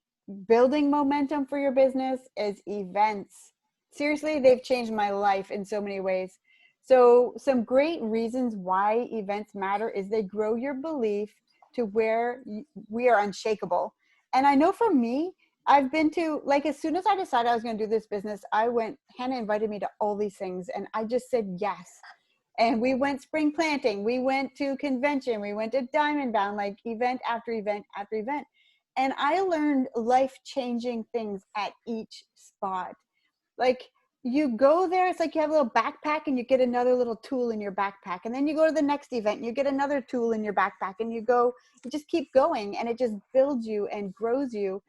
building momentum for your business is events. Seriously, they've changed my life in so many ways. So some great reasons why events matter is they grow your belief to where we are unshakable. And I know for me, I've been to, like, as soon as I decided I was going to do this business, Hannah invited me to all these things, and I just said yes. And we went spring planting, we went to convention, we went to Diamond Bound, like event after event after event. And I learned life-changing things at each spot. Like, you go there, it's like you have a little backpack and you get another little tool in your backpack. And then you go to the next event and you get another tool in your backpack, and you just keep going, and it just builds you and grows you.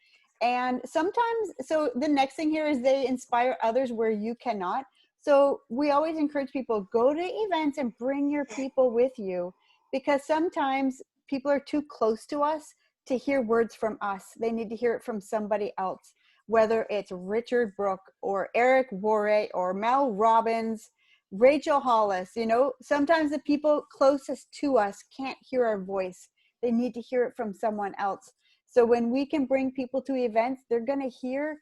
And sometimes, so the next thing here is they inspire others where you cannot. So we always encourage people, go to events and bring your people with you, because sometimes people are too close to us to hear words from us. They need to hear it from somebody else, whether it's Richard Brooke or Eric Worre or Mel Robbins, Rachel Hollis. You know, sometimes the people closest to us can't hear our voice. They need to hear it from someone else. So when we can bring people to events, they're going to hear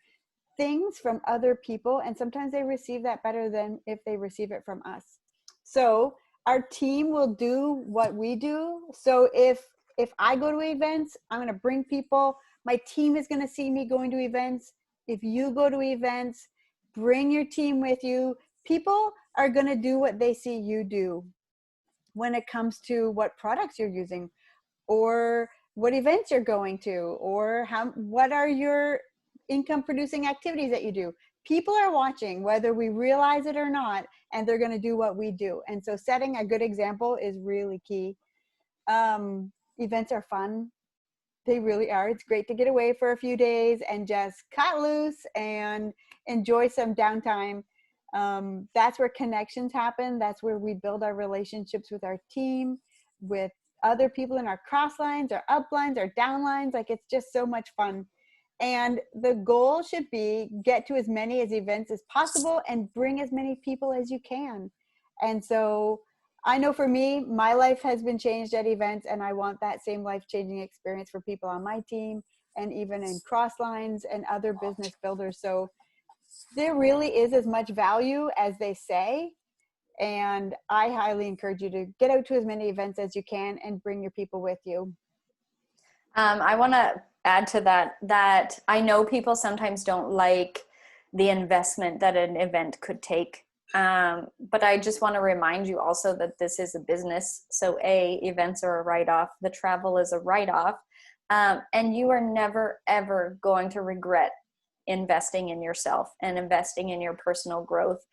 things from other people, and sometimes they receive that better than if they receive it from us. So our team will do what we do. So if I go to events, I'm going to bring people. My team is going to see me going to events. If you go to events, bring your team with you. People are going to do what they see you do when it comes to what products you're using, or what events you're going to, or what are your income producing activities that you do. People are watching whether we realize it or not, and they're going to do what we do. And so setting a good example is really key. Events are fun. They really are. It's great to get away for a few days and just cut loose and enjoy some downtime. That's where connections happen. That's where we build our relationships with our team, with other people in our cross lines, our up lines, our down lines. Like, it's just so much fun. And the goal should be get to as many events as possible and bring as many people as you can. And so I know for me, my life has been changed at events, and I want that same life-changing experience for people on my team and even in cross lines and other business builders. So there really is as much value as they say. And I highly encourage you to get out to as many events as you can and bring your people with you. I want to add to that I know people sometimes don't like the investment that an event could take. But I just want to remind you also that this is a business. So events are a write-off. The travel is a write-off. And you are never, ever going to regret investing in yourself and investing in your personal growth.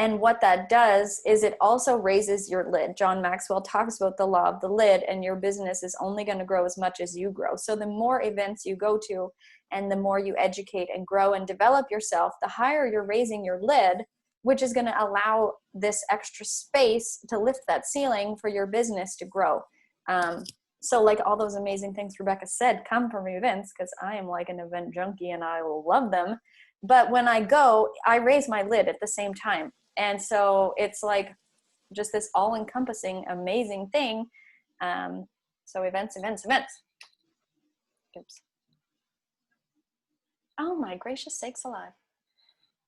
And what that does is it also raises your lid. John Maxwell talks about the law of the lid, and your business is only going to grow as much as you grow. So the more events you go to and the more you educate and grow and develop yourself, the higher you're raising your lid, which is going to allow this extra space to lift that ceiling for your business to grow. So like all those amazing things Rebekah said come from events, because I am like an event junkie and I love them. But when I go, I raise my lid at the same time. And so it's like just this all-encompassing, amazing thing. So events. Oops. Oh my gracious sakes alive.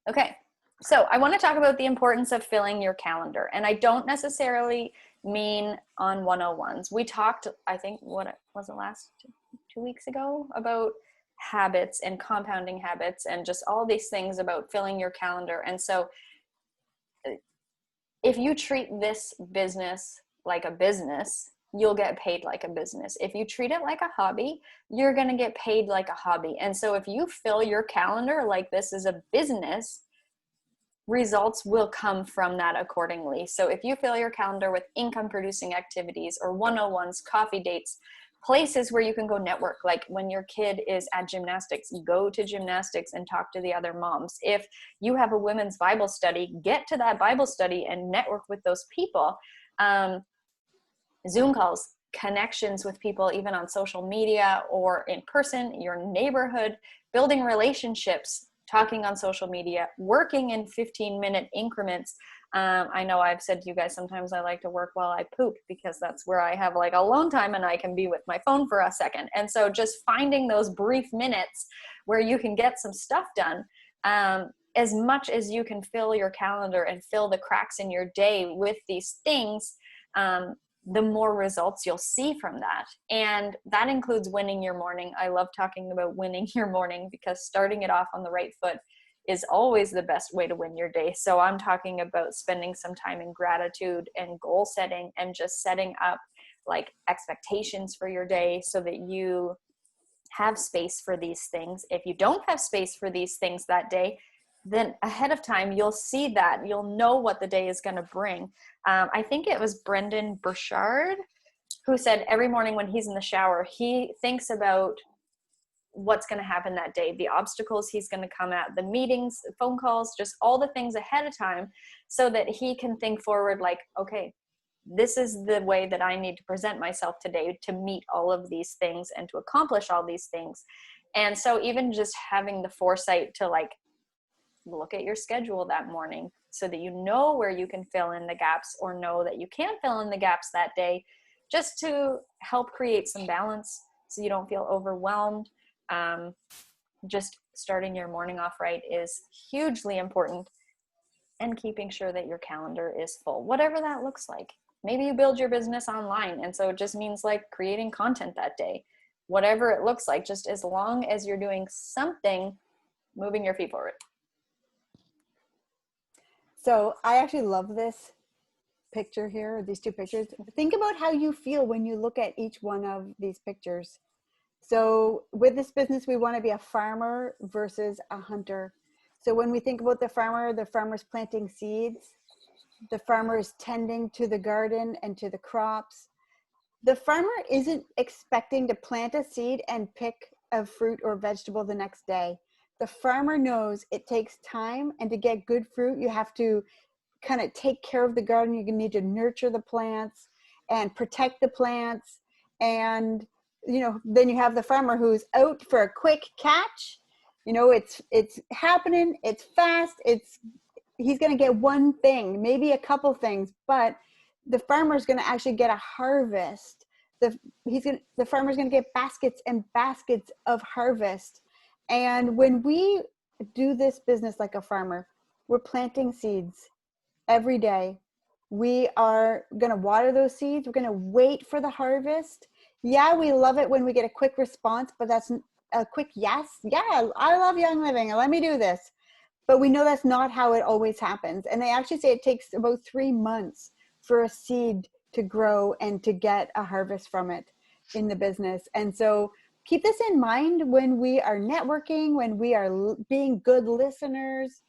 Okay. So I want to talk about the importance of filling your calendar. And I don't necessarily mean on 101s. We talked, I think, what was it, last 2 weeks ago, about habits and compounding habits and just all these things about filling your calendar. And so if you treat this business like a business, you'll get paid like a business. If you treat it like a hobby, you're going to get paid like a hobby. And so if you fill your calendar like this is a business, results will come from that accordingly. So if you fill your calendar with income producing activities or 101s, coffee dates, places where you can go network, like when your kid is at gymnastics, go to gymnastics and talk to the other moms. If you have a women's Bible study, get to that Bible study and network with those people. Zoom calls, connections with people, even on social media or in person, your neighborhood, building relationships, talking on social media, working in 15-minute increments. I know I've said to you guys, sometimes I like to work while I poop because that's where I have like alone time and I can be with my phone for a second. And so just finding those brief minutes where you can get some stuff done, as much as you can fill your calendar and fill the cracks in your day with these things, the more results you'll see from that. And that includes winning your morning. I love talking about winning your morning because starting it off on the right foot is always the best way to win your day. So I'm talking about spending some time in gratitude and goal setting and just setting up like expectations for your day so that you have space for these things. If you don't have space for these things that day, then ahead of time, you'll see that. You'll know what the day is going to bring. I think it was Brendan Burchard who said every morning when he's in the shower, he thinks about what's going to happen that day, the obstacles he's going to come at, the meetings, phone calls, just all the things ahead of time, so that he can think forward like, okay, this is the way that I need to present myself today to meet all of these things and to accomplish all these things. And so even just having the foresight to like look at your schedule that morning so that you know where you can fill in the gaps or know that you can't fill in the gaps that day, just to help create some balance so you don't feel overwhelmed. Just starting your morning off right is hugely important, and keeping sure that your calendar is full, whatever that looks like. Maybe you build your business online, and so it just means like creating content that day, whatever it looks like, just as long as you're doing something, moving your feet forward. So I actually love this picture here, these two pictures. Think about how you feel when you look at each one of these pictures. So with this business, we want to be a farmer versus a hunter. So when we think about the farmer's planting seeds, the farmer is tending to the garden and to the crops. The farmer isn't expecting to plant a seed and pick a fruit or vegetable the next day. The farmer knows it takes time, and to get good fruit, you have to kind of take care of the garden. You need to nurture the plants and protect the plants. And, you know, then you have the farmer who's out for a quick catch. You know, it's happening, it's fast, he's going to get one thing, maybe a couple things, but the farmer's going to actually get a harvest. The farmer's going to get baskets and baskets of harvest. And when we do this business like a farmer, we're planting seeds every day. We are going to water those seeds. We're going to wait for the harvest. Yeah, we love it when we get a quick response, but that's a quick yes. Yeah, I love Young Living. Let me do this. But we know that's not how it always happens. And they actually say it takes about 3 months for a seed to grow and to get a harvest from it in the business. And so keep this in mind when we are networking, when we are being good listeners,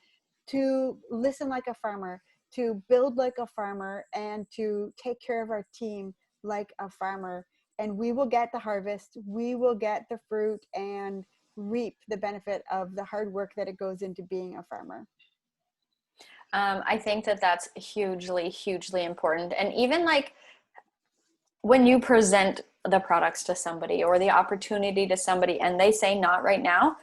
to listen like a farmer, to build like a farmer, and to take care of our team like a farmer. And we will get the harvest, we will get the fruit, and reap the benefit of the hard work that it goes into being a farmer. I think that that's hugely, hugely important. And even like when you present the products to somebody or the opportunity to somebody and they say not right now,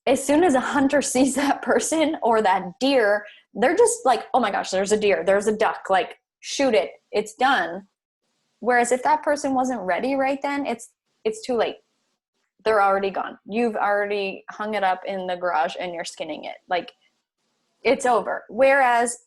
as soon as a hunter sees that person or that deer, they're just like, oh my gosh, there's a deer, there's a duck, like shoot it, it's done. Whereas if that person wasn't ready right then, it's too late. They're already gone. You've already hung it up in the garage and you're skinning it. Like, it's over. Whereas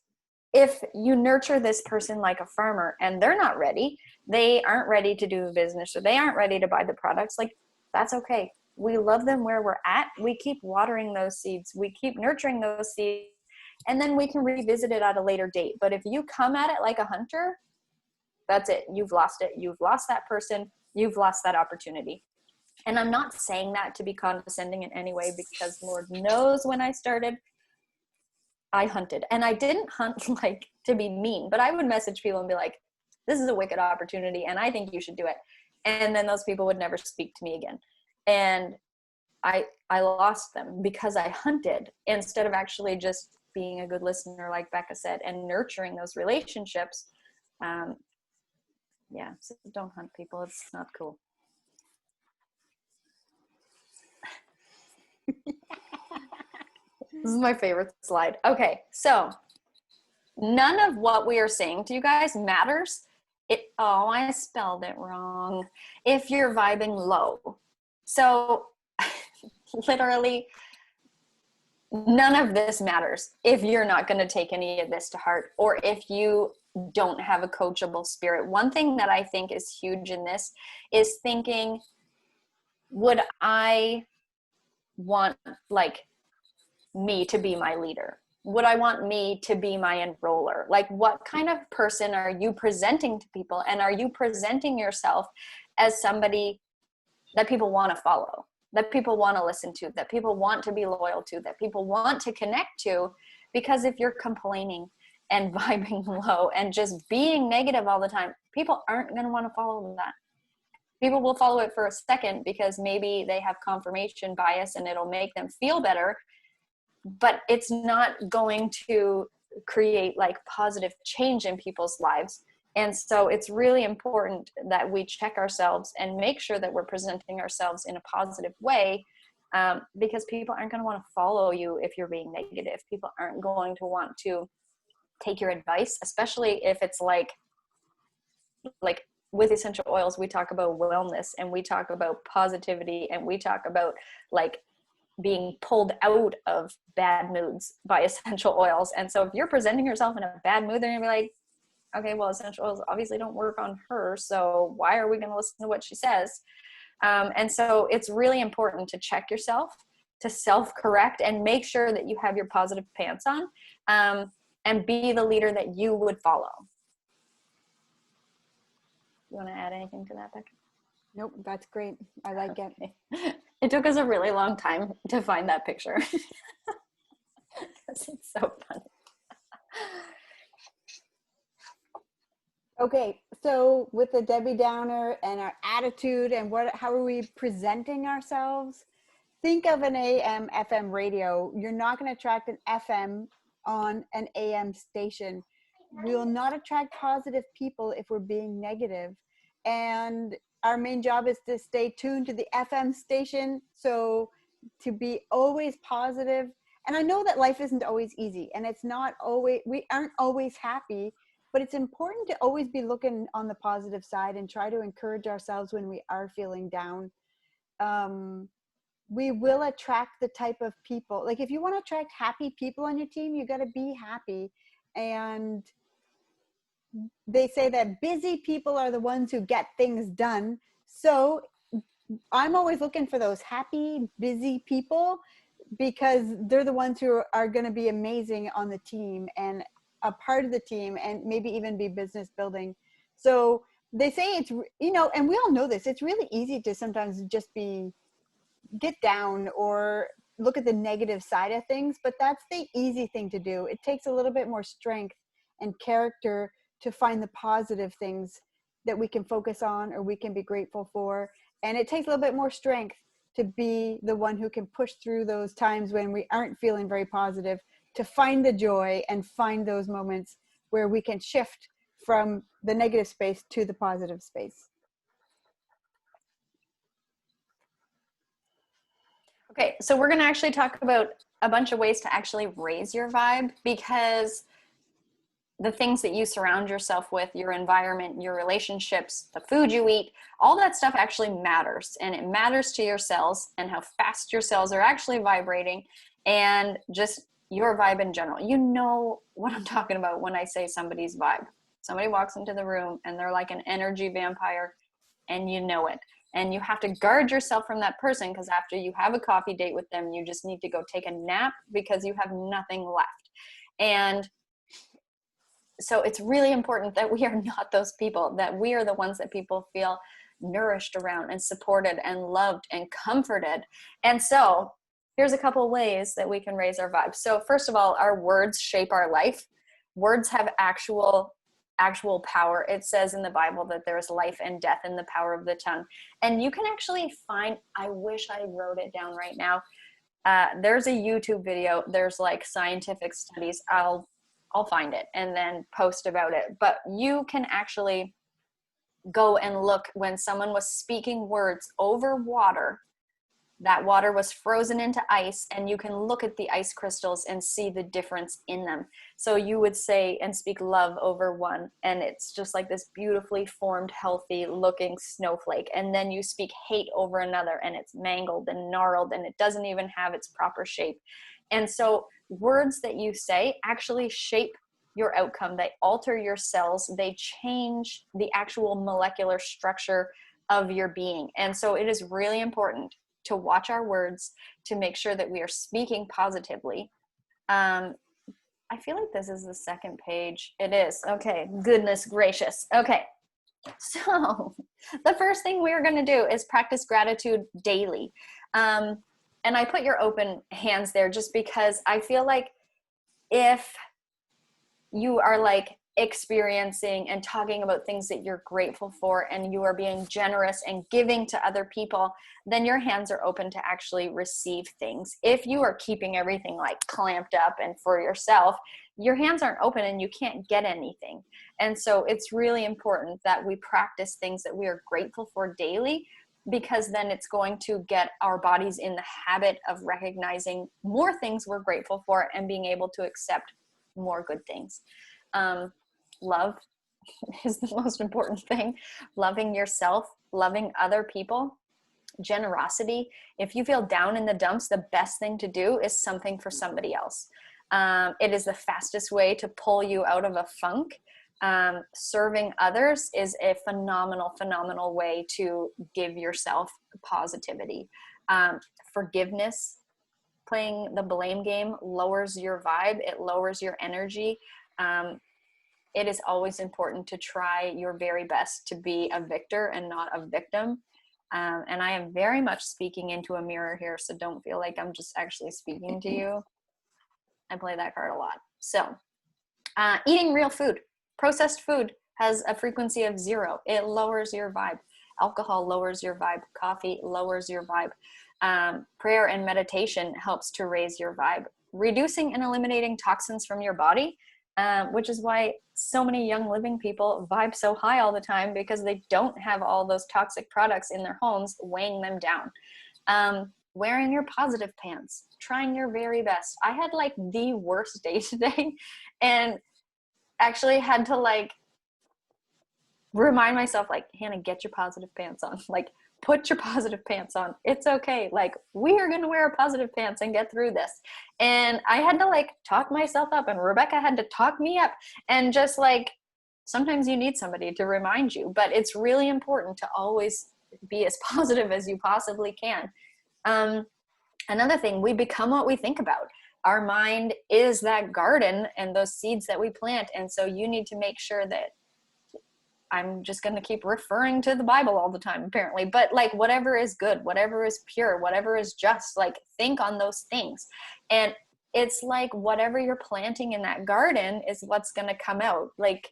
if you nurture this person like a farmer and they're not ready, they aren't ready to do business or they aren't ready to buy the products, like, that's okay. We love them where we're at. We keep watering those seeds. We keep nurturing those seeds, and then we can revisit it at a later date. But if you come at it like a hunter, that's it. You've lost it. You've lost that person. You've lost that opportunity. And I'm not saying that to be condescending in any way, because Lord knows when I started, I hunted. And I didn't hunt like to be mean, but I would message people and be like, this is a wicked opportunity and I think you should do it. And then those people would never speak to me again. And I lost them because I hunted instead of actually just being a good listener, like Becca said, and nurturing those relationships. Yeah, so don't hunt people. It's not cool. This is my favorite slide. Okay, so none of what we are saying to you guys matters. Oh, I spelled it wrong. If you're vibing low. So literally none of this matters if you're not going to take any of this to heart, or if you don't have a coachable spirit. One thing that I think is huge in this is thinking, would I want like me to be my leader? Would I want me to be my enroller? Like, what kind of person are you presenting to people? And are you presenting yourself as somebody that people want to follow? that people want to listen to, that people want to be loyal to, that people want to connect to. Because if you're complaining and vibing low and just being negative all the time, people aren't going to want to follow that. People will follow it for a second because maybe they have confirmation bias and it'll make them feel better, but it's not going to create like positive change in people's lives. And so it's really important that we check ourselves and make sure that we're presenting ourselves in a positive way, because people aren't going to want to follow you if you're being negative. People aren't going to want to take your advice, especially if it's like with essential oils, we talk about wellness and we talk about positivity and we talk about like being pulled out of bad moods by essential oils. And so if you're presenting yourself in a bad mood, then you're gonna be like, okay, well, essential oils obviously don't work on her, so why are we going to listen to what she says? And so it's really important to check yourself, to self-correct, and make sure that you have your positive pants on, and be the leader that you would follow. You want to add anything to that, Becca? Nope, that's great. I like it. It took us a really long time to find that picture. It's so funny. Okay, so with the Debbie Downer and our attitude and how are we presenting ourselves? Think of an AM, FM radio. You're not going to attract an FM on an AM station. We will not attract positive people if we're being negative. And our main job is to stay tuned to the FM station, so to be always positive. And I know that life isn't always easy, and it's not always, we aren't always happy, but it's important to always be looking on the positive side and try to encourage ourselves when we are feeling down. We will attract the type of people, like if you want to attract happy people on your team, you got to be happy. And they say that busy people are the ones who get things done. So I'm always looking for those happy, busy people, because they're the ones who are going to be amazing on the team and a part of the team, and maybe even be business building. So they say it's, you know, and we all know this, it's really easy to sometimes just get down or look at the negative side of things, but that's the easy thing to do. It takes a little bit more strength and character to find the positive things that we can focus on or we can be grateful for. And it takes a little bit more strength to be the one who can push through those times when we aren't feeling very positive, to find the joy and find those moments where we can shift from the negative space to the positive space. Okay, so we're going to actually talk about a bunch of ways to actually raise your vibe, because the things that you surround yourself with, your environment, your relationships, the food you eat, all that stuff actually matters. And it matters to your cells and how fast your cells are actually vibrating, and just your vibe in general. You know what I'm talking about when I say somebody's vibe. Somebody walks into the room and they're like an energy vampire, and you know it. And you have to guard yourself from that person, because after you have a coffee date with them, you just need to go take a nap because you have nothing left. And so it's really important that we are not those people, that we are the ones that people feel nourished around and supported and loved and comforted. And so here's a couple ways that we can raise our vibes. So first of all, our words shape our life. Words have actual power. It says in the Bible that there's life and death in the power of the tongue. And you can actually find, I wish I wrote it down right now. There's a YouTube video. There's like scientific studies. I'll find it and then post about it. But you can actually go and look when someone was speaking words over water. That water was frozen into ice, and you can look at the ice crystals and see the difference in them. So you would say and speak love over one, and it's just like this beautifully formed, healthy looking snowflake. And then you speak hate over another, and it's mangled and gnarled, and it doesn't even have its proper shape. And so words that you say actually shape your outcome. They alter your cells. They change the actual molecular structure of your being. And so it is really important to watch our words, to make sure that we are speaking positively. I feel like this is the second page. It is. Okay. Goodness gracious. Okay. So the first thing we're going to do is practice gratitude daily. And I put your open hands there just because I feel like if you are like experiencing and talking about things that you're grateful for, and you are being generous and giving to other people, then your hands are open to actually receive things. If you are keeping everything like clamped up and for yourself, your hands aren't open and you can't get anything. And so it's really important that we practice things that we are grateful for daily, because then it's going to get our bodies in the habit of recognizing more things we're grateful for and being able to accept more good things. Love is the most important thing. Loving yourself, loving other people, generosity. If you feel down in the dumps, the best thing to do is something for somebody else. It is the fastest way to pull you out of a funk. Serving others is a phenomenal way to give yourself positivity. Forgiveness, playing the blame game lowers your vibe. It lowers your energy. It is always important to try your very best to be a victor and not a victim. And I am very much speaking into a mirror here, so don't feel like I'm just actually speaking to you. I play that card a lot. So, eating real food. Processed food has a frequency of 0. It lowers your vibe. Alcohol lowers your vibe. Coffee lowers your vibe. Prayer and meditation helps to raise your vibe. Reducing and eliminating toxins from your body, which is why so many young living people vibe so high all the time, because they don't have all those toxic products in their homes weighing them down. Wearing your positive pants, trying your very best. I had like the worst day today and actually had to like remind myself, like, Hannah, get your positive pants on. Like, put your positive pants on. It's okay. Like, we are going to wear positive pants and get through this. And I had to like talk myself up, and Rebekah had to talk me up, and just like, sometimes you need somebody to remind you, but it's really important to always be as positive as you possibly can. Another thing, we become what we think about. Our mind is that garden and those seeds that we plant. And so you need to make sure that, I'm just going to keep referring to the Bible all the time, apparently, but like, whatever is good, whatever is pure, whatever is just, like, think on those things. And it's like, whatever you're planting in that garden is what's going to come out. Like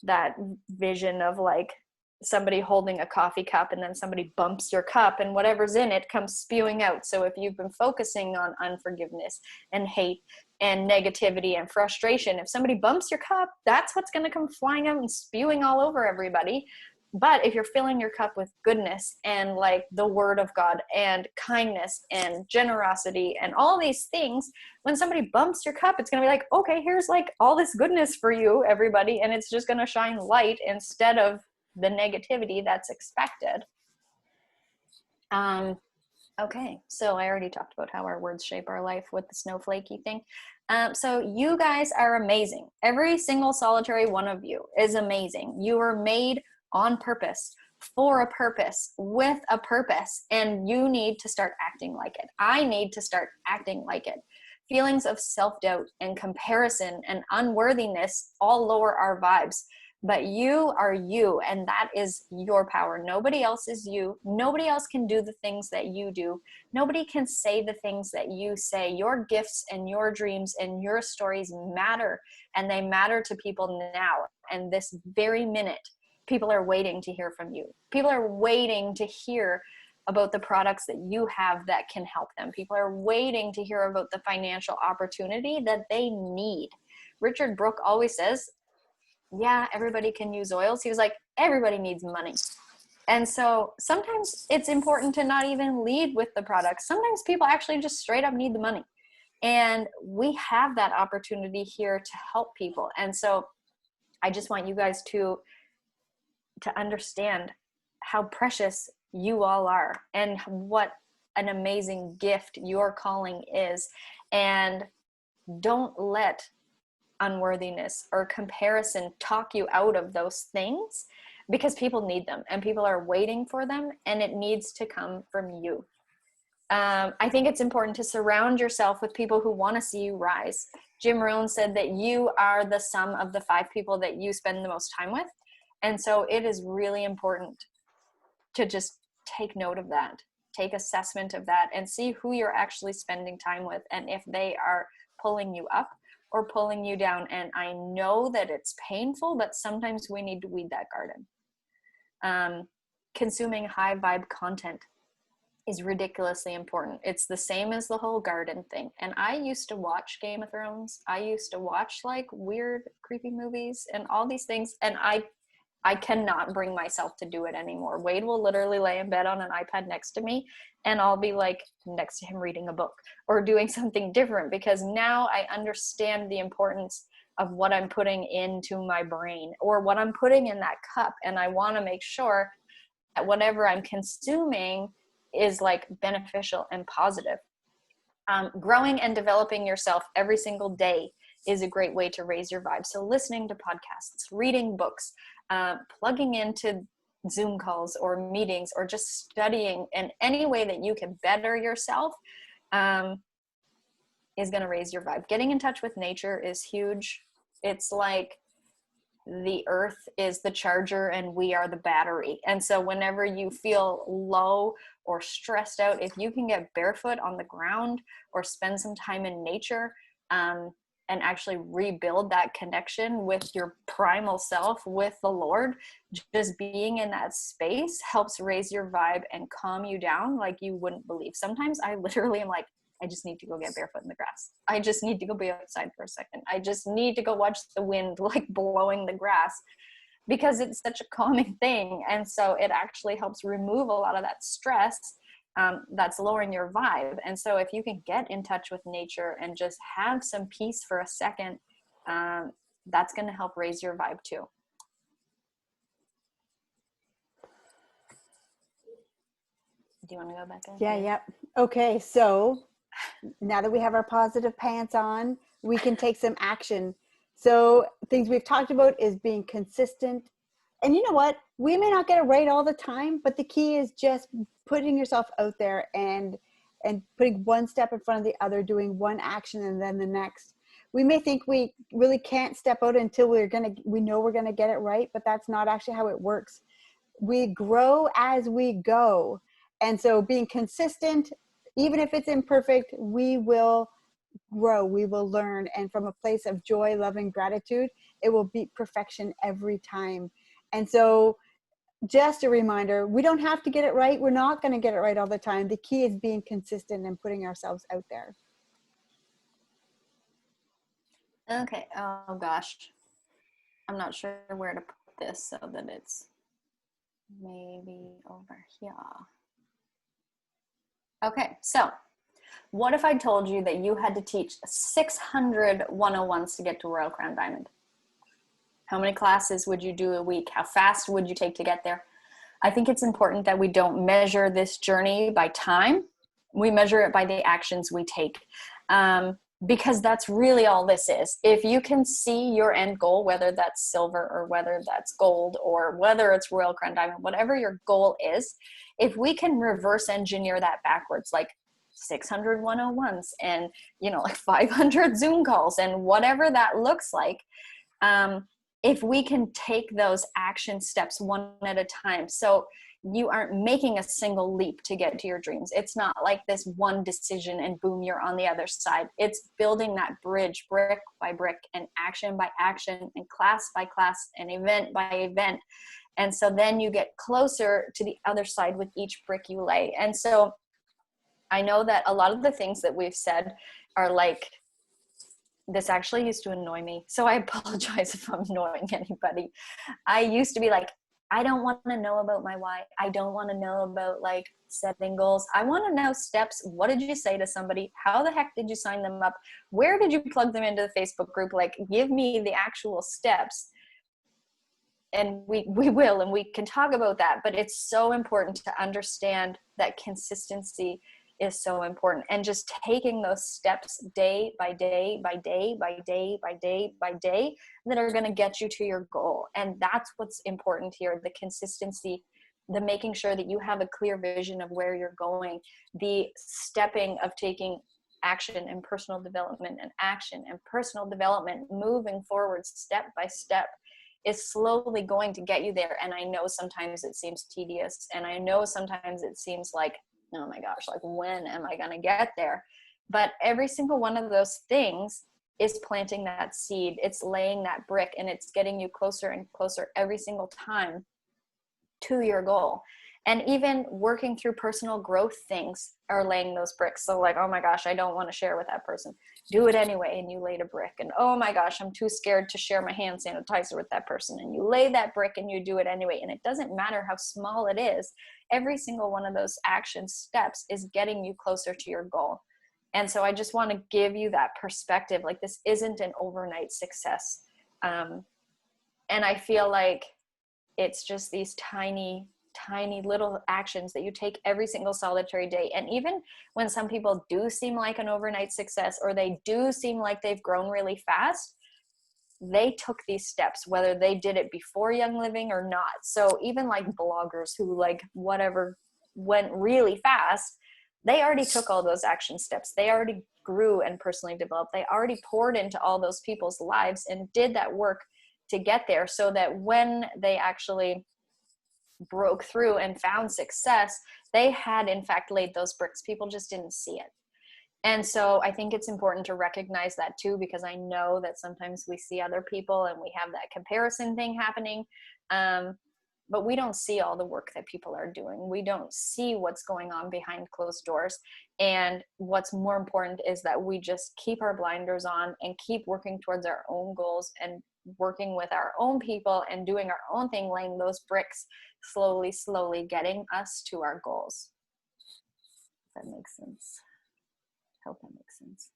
that vision of like somebody holding a coffee cup, and then somebody bumps your cup, and whatever's in it comes spewing out. So if you've been focusing on unforgiveness and hate and negativity and frustration, if somebody bumps your cup, that's what's going to come flying out and spewing all over everybody. But if you're filling your cup with goodness and like the word of God and kindness and generosity and all these things, when somebody bumps your cup, it's going to be like, okay, here's like all this goodness for you, everybody. And it's just going to shine light instead of the negativity that's expected. Okay, so I already talked about how our words shape our life with the snowflakey thing. So you guys are amazing. Every single solitary one of you is amazing. You were made on purpose, for a purpose, with a purpose, and you need to start acting like it. I need to start acting like it. Feelings of self-doubt and comparison and unworthiness all lower our vibes. But you are you, and that is your power. Nobody else is you. Nobody else can do the things that you do. Nobody can say the things that you say. Your gifts and your dreams and your stories matter, and they matter to people now. And this very minute, people are waiting to hear from you. People are waiting to hear about the products that you have that can help them. People are waiting to hear about the financial opportunity that they need. Richard Brooke always says, yeah, everybody can use oils. He was like, everybody needs money. And so sometimes it's important to not even lead with the products. Sometimes people actually just straight up need the money. And we have that opportunity here to help people. And so I just want you guys to understand how precious you all are and what an amazing gift your calling is. And don't let unworthiness or comparison talk you out of those things, because people need them and people are waiting for them, and it needs to come from you. I think it's important to surround yourself with people who want to see you rise. Jim Rohn said that you are the sum of the 5 people that you spend the most time with. And so it is really important to just take note of that. take assessment of that and see who you're actually spending time with, and if they are pulling you up or pulling you down. And I know that it's painful, but sometimes we need to weed that garden. Consuming high vibe content is ridiculously important. It's the same as the whole garden thing. And I used to watch Game of Thrones. I used to watch like weird, creepy movies and all these things. And I cannot bring myself to do it anymore. Wade will literally lay in bed on an iPad next to me, and I'll be like next to him reading a book or doing something different, because now I understand the importance of what I'm putting into my brain or what I'm putting in that cup. And I want to make sure that whatever I'm consuming is like beneficial and positive. Growing and developing yourself every single day is a great way to raise your vibe. So listening to podcasts, reading books, plugging into Zoom calls or meetings, or just studying in any way that you can better yourself is going to raise your vibe. Getting in touch with nature is huge. It's like the earth is the charger and we are the battery. And so whenever you feel low or stressed out, if you can get barefoot on the ground or spend some time in nature, and actually rebuild that connection with your primal self, with the Lord, just being in that space helps raise your vibe and calm you down like you wouldn't believe. Sometimes I literally am like, I just need to go get barefoot in the grass. I just need to go be outside for a second. I just need to go watch the wind like blowing the grass, because it's such a calming thing. And so it actually helps remove a lot of that stress that's lowering your vibe. And so if you can get in touch with nature and just have some peace for a second, that's going to help raise your vibe too. Do you want to go back in? Yeah, yep. Okay, so now that we have our positive pants on, we can take some action. So things we've talked about is being consistent. And you know what? We may not get it right all the time, but the key is just putting yourself out there and putting one step in front of the other, doing one action and then the next. We may think we really can't step out until we know we're gonna get it right, but that's not actually how it works. We grow as we go. And so being consistent, even if it's imperfect, we will grow, we will learn. And from a place of joy, love, and gratitude, it will beat perfection every time. And so just a reminder, we don't have to get it right. We're not going to get it right all the time. The key is being consistent and putting ourselves out there. Okay. Oh gosh. I'm not sure where to put this so that it's maybe over here. Okay. So what if I told you that you had to teach 600 101s to get to Royal Crown Diamond? How many classes would you do a week? How fast would you take to get there? I think it's important that we don't measure this journey by time. We measure it by the actions we take, because that's really all this is. If you can see your end goal, whether that's silver or whether that's gold or whether it's Royal Crown Diamond, whatever your goal is, if we can reverse engineer that backwards, like 600 101s and, like 500 Zoom calls and whatever that looks like, if we can take those action steps one at a time. So you aren't making a single leap to get to your dreams. It's not like this one decision and boom, you're on the other side. It's building that bridge brick by brick and action by action and class by class and event by event. And so then you get closer to the other side with each brick you lay. And so I know that a lot of the things that we've said are like, this actually used to annoy me. So I apologize if I'm annoying anybody. I used to be like, I don't want to know about my why. I don't want to know about like setting goals. I want to know steps. What did you say to somebody? How the heck did you sign them up? Where did you plug them into the Facebook group? Like, give me the actual steps. And we will, and we can talk about that. But it's so important to understand that consistency is so important, and just taking those steps day by day by day by day by day by day that are going to get you to your goal. And that's what's important here, the consistency, the making sure that you have a clear vision of where you're going, the stepping of taking action and personal development and action and personal development, moving forward step by step is slowly going to get you there. And I know sometimes it seems tedious, and I know sometimes it seems like oh my gosh, like when am I going to get there? But every single one of those things is planting that seed. It's laying that brick, and it's getting you closer and closer every single time to your goal. And even working through personal growth things are laying those bricks. So like, oh my gosh, I don't want to share with that person. Do it anyway. And you laid a brick. And oh my gosh, I'm too scared to share my hand sanitizer with that person. And you lay that brick and you do it anyway. And it doesn't matter how small it is. Every single one of those action steps is getting you closer to your goal. And so I just want to give you that perspective. Like, this isn't an overnight success. And I feel like it's just these tiny little actions that you take every single solitary day. And even when some people do seem like an overnight success, or they do seem like they've grown really fast, they took these steps, whether they did it before Young Living or not. So even like bloggers who like whatever went really fast, they already took all those action steps. They already grew and personally developed. They already poured into all those people's lives and did that work to get there, so that when they actually broke through and found success, they had in fact laid those bricks. People just didn't see it. And so I think it's important to recognize that too, because I know that sometimes we see other people and we have that comparison thing happening. But we don't see all the work that people are doing. We don't see what's going on behind closed doors. And what's more important is that we just keep our blinders on and keep working towards our own goals and working with our own people and doing our own thing, laying those bricks, slowly getting us to our goals. If that makes sense. I hope that makes sense.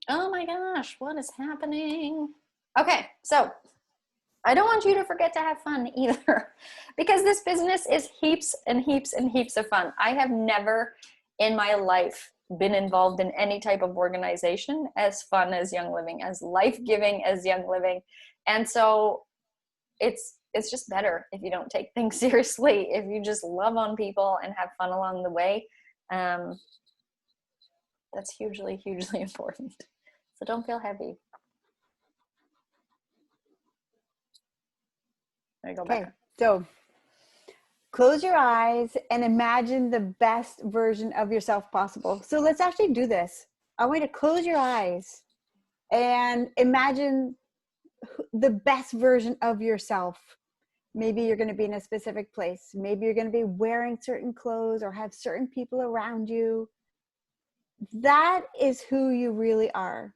Oh my gosh, what is happening? Okay, so I don't want you to forget to have fun either, because this business is heaps and heaps and heaps of fun. I have never in my life been involved in any type of organization as fun as Young Living, as life-giving as Young Living. And so it's just better if you don't take things seriously, if you just love on people and have fun along the way. That's hugely important. So don't feel heavy. There you go. Okay, so close your eyes and imagine the best version of yourself possible. So let's actually do this. I want you to close your eyes and imagine the best version of yourself. Maybe you're going to be in a specific place. Maybe you're going to be wearing certain clothes or have certain people around you. That is who you really are.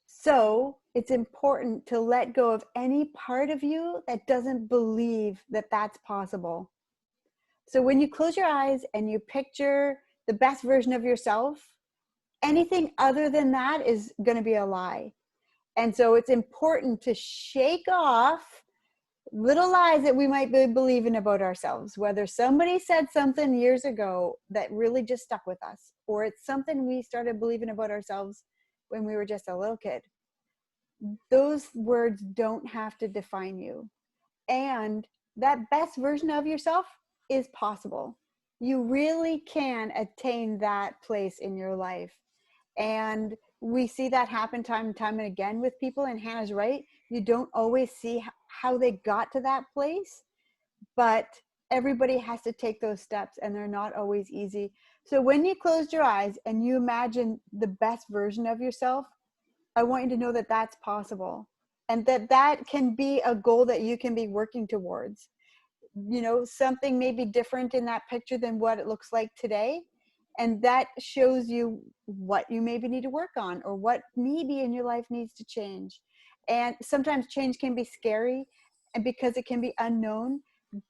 So it's important to let go of any part of you that doesn't believe that that's possible. So when you close your eyes and you picture the best version of yourself, anything other than that is going to be a lie. And so it's important to shake off little lies that we might be believing about ourselves, whether somebody said something years ago that really just stuck with us, or it's something we started believing about ourselves when we were just a little kid. Those words don't have to define you. And that best version of yourself is possible. You really can attain that place in your life. And we see that happen time and time and again with people, and Hannah's right. You don't always see how they got to that place, but everybody has to take those steps, and they're not always easy. So when you close your eyes and you imagine the best version of yourself, I want you to know that that's possible, and that can be a goal that you can be working towards. You know, something may be different in that picture than what it looks like today. And that shows you what you maybe need to work on, or what maybe in your life needs to change. And sometimes change can be scary, and because it can be unknown.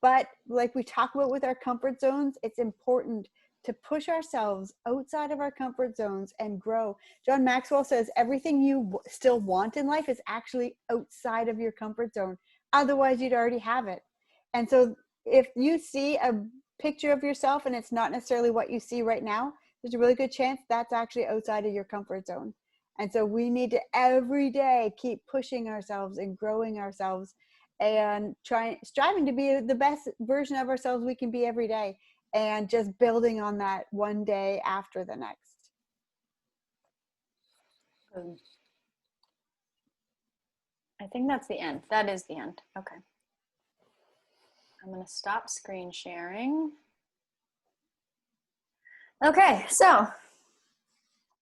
But like we talk about with our comfort zones, it's important to push ourselves outside of our comfort zones and grow. John Maxwell says everything you still want in life is actually outside of your comfort zone. Otherwise, you'd already have it. And so if you see a picture of yourself and it's not necessarily what you see right now, there's a really good chance that's actually outside of your comfort zone. And so we need to every day keep pushing ourselves and growing ourselves and striving to be the best version of ourselves we can be every day, and just building on that one day after the next. I think that's the end. That is the end. Okay. I'm going to stop screen sharing. Okay, so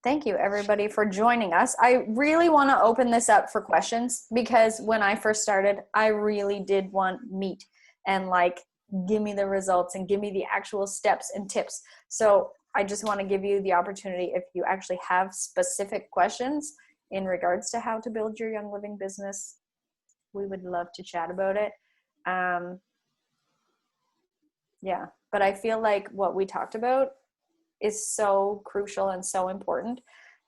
thank you everybody for joining us. I really want to open this up for questions because when I first started, I really did want meat and like, give me the results and give me the actual steps and tips. So I just want to give you the opportunity, if you actually have specific questions in regards to how to build your Young Living business, we would love to chat about it. Yeah, but I feel like what we talked about is so crucial and so important.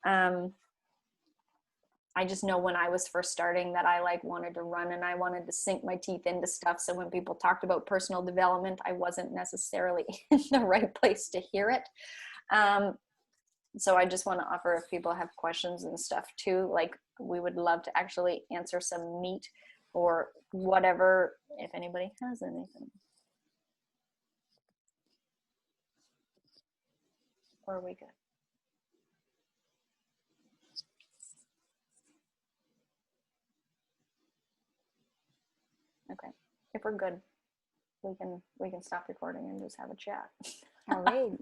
I just know when I was first starting that I like wanted to run and I wanted to sink my teeth into stuff. So when people talked about personal development, I wasn't necessarily in the right place to hear it. So I just want to offer, if people have questions and stuff too, like we would love to actually answer some meat or whatever, if anybody has anything. Or are we good? Okay, if we're good, we can stop recording and just have a chat. All right.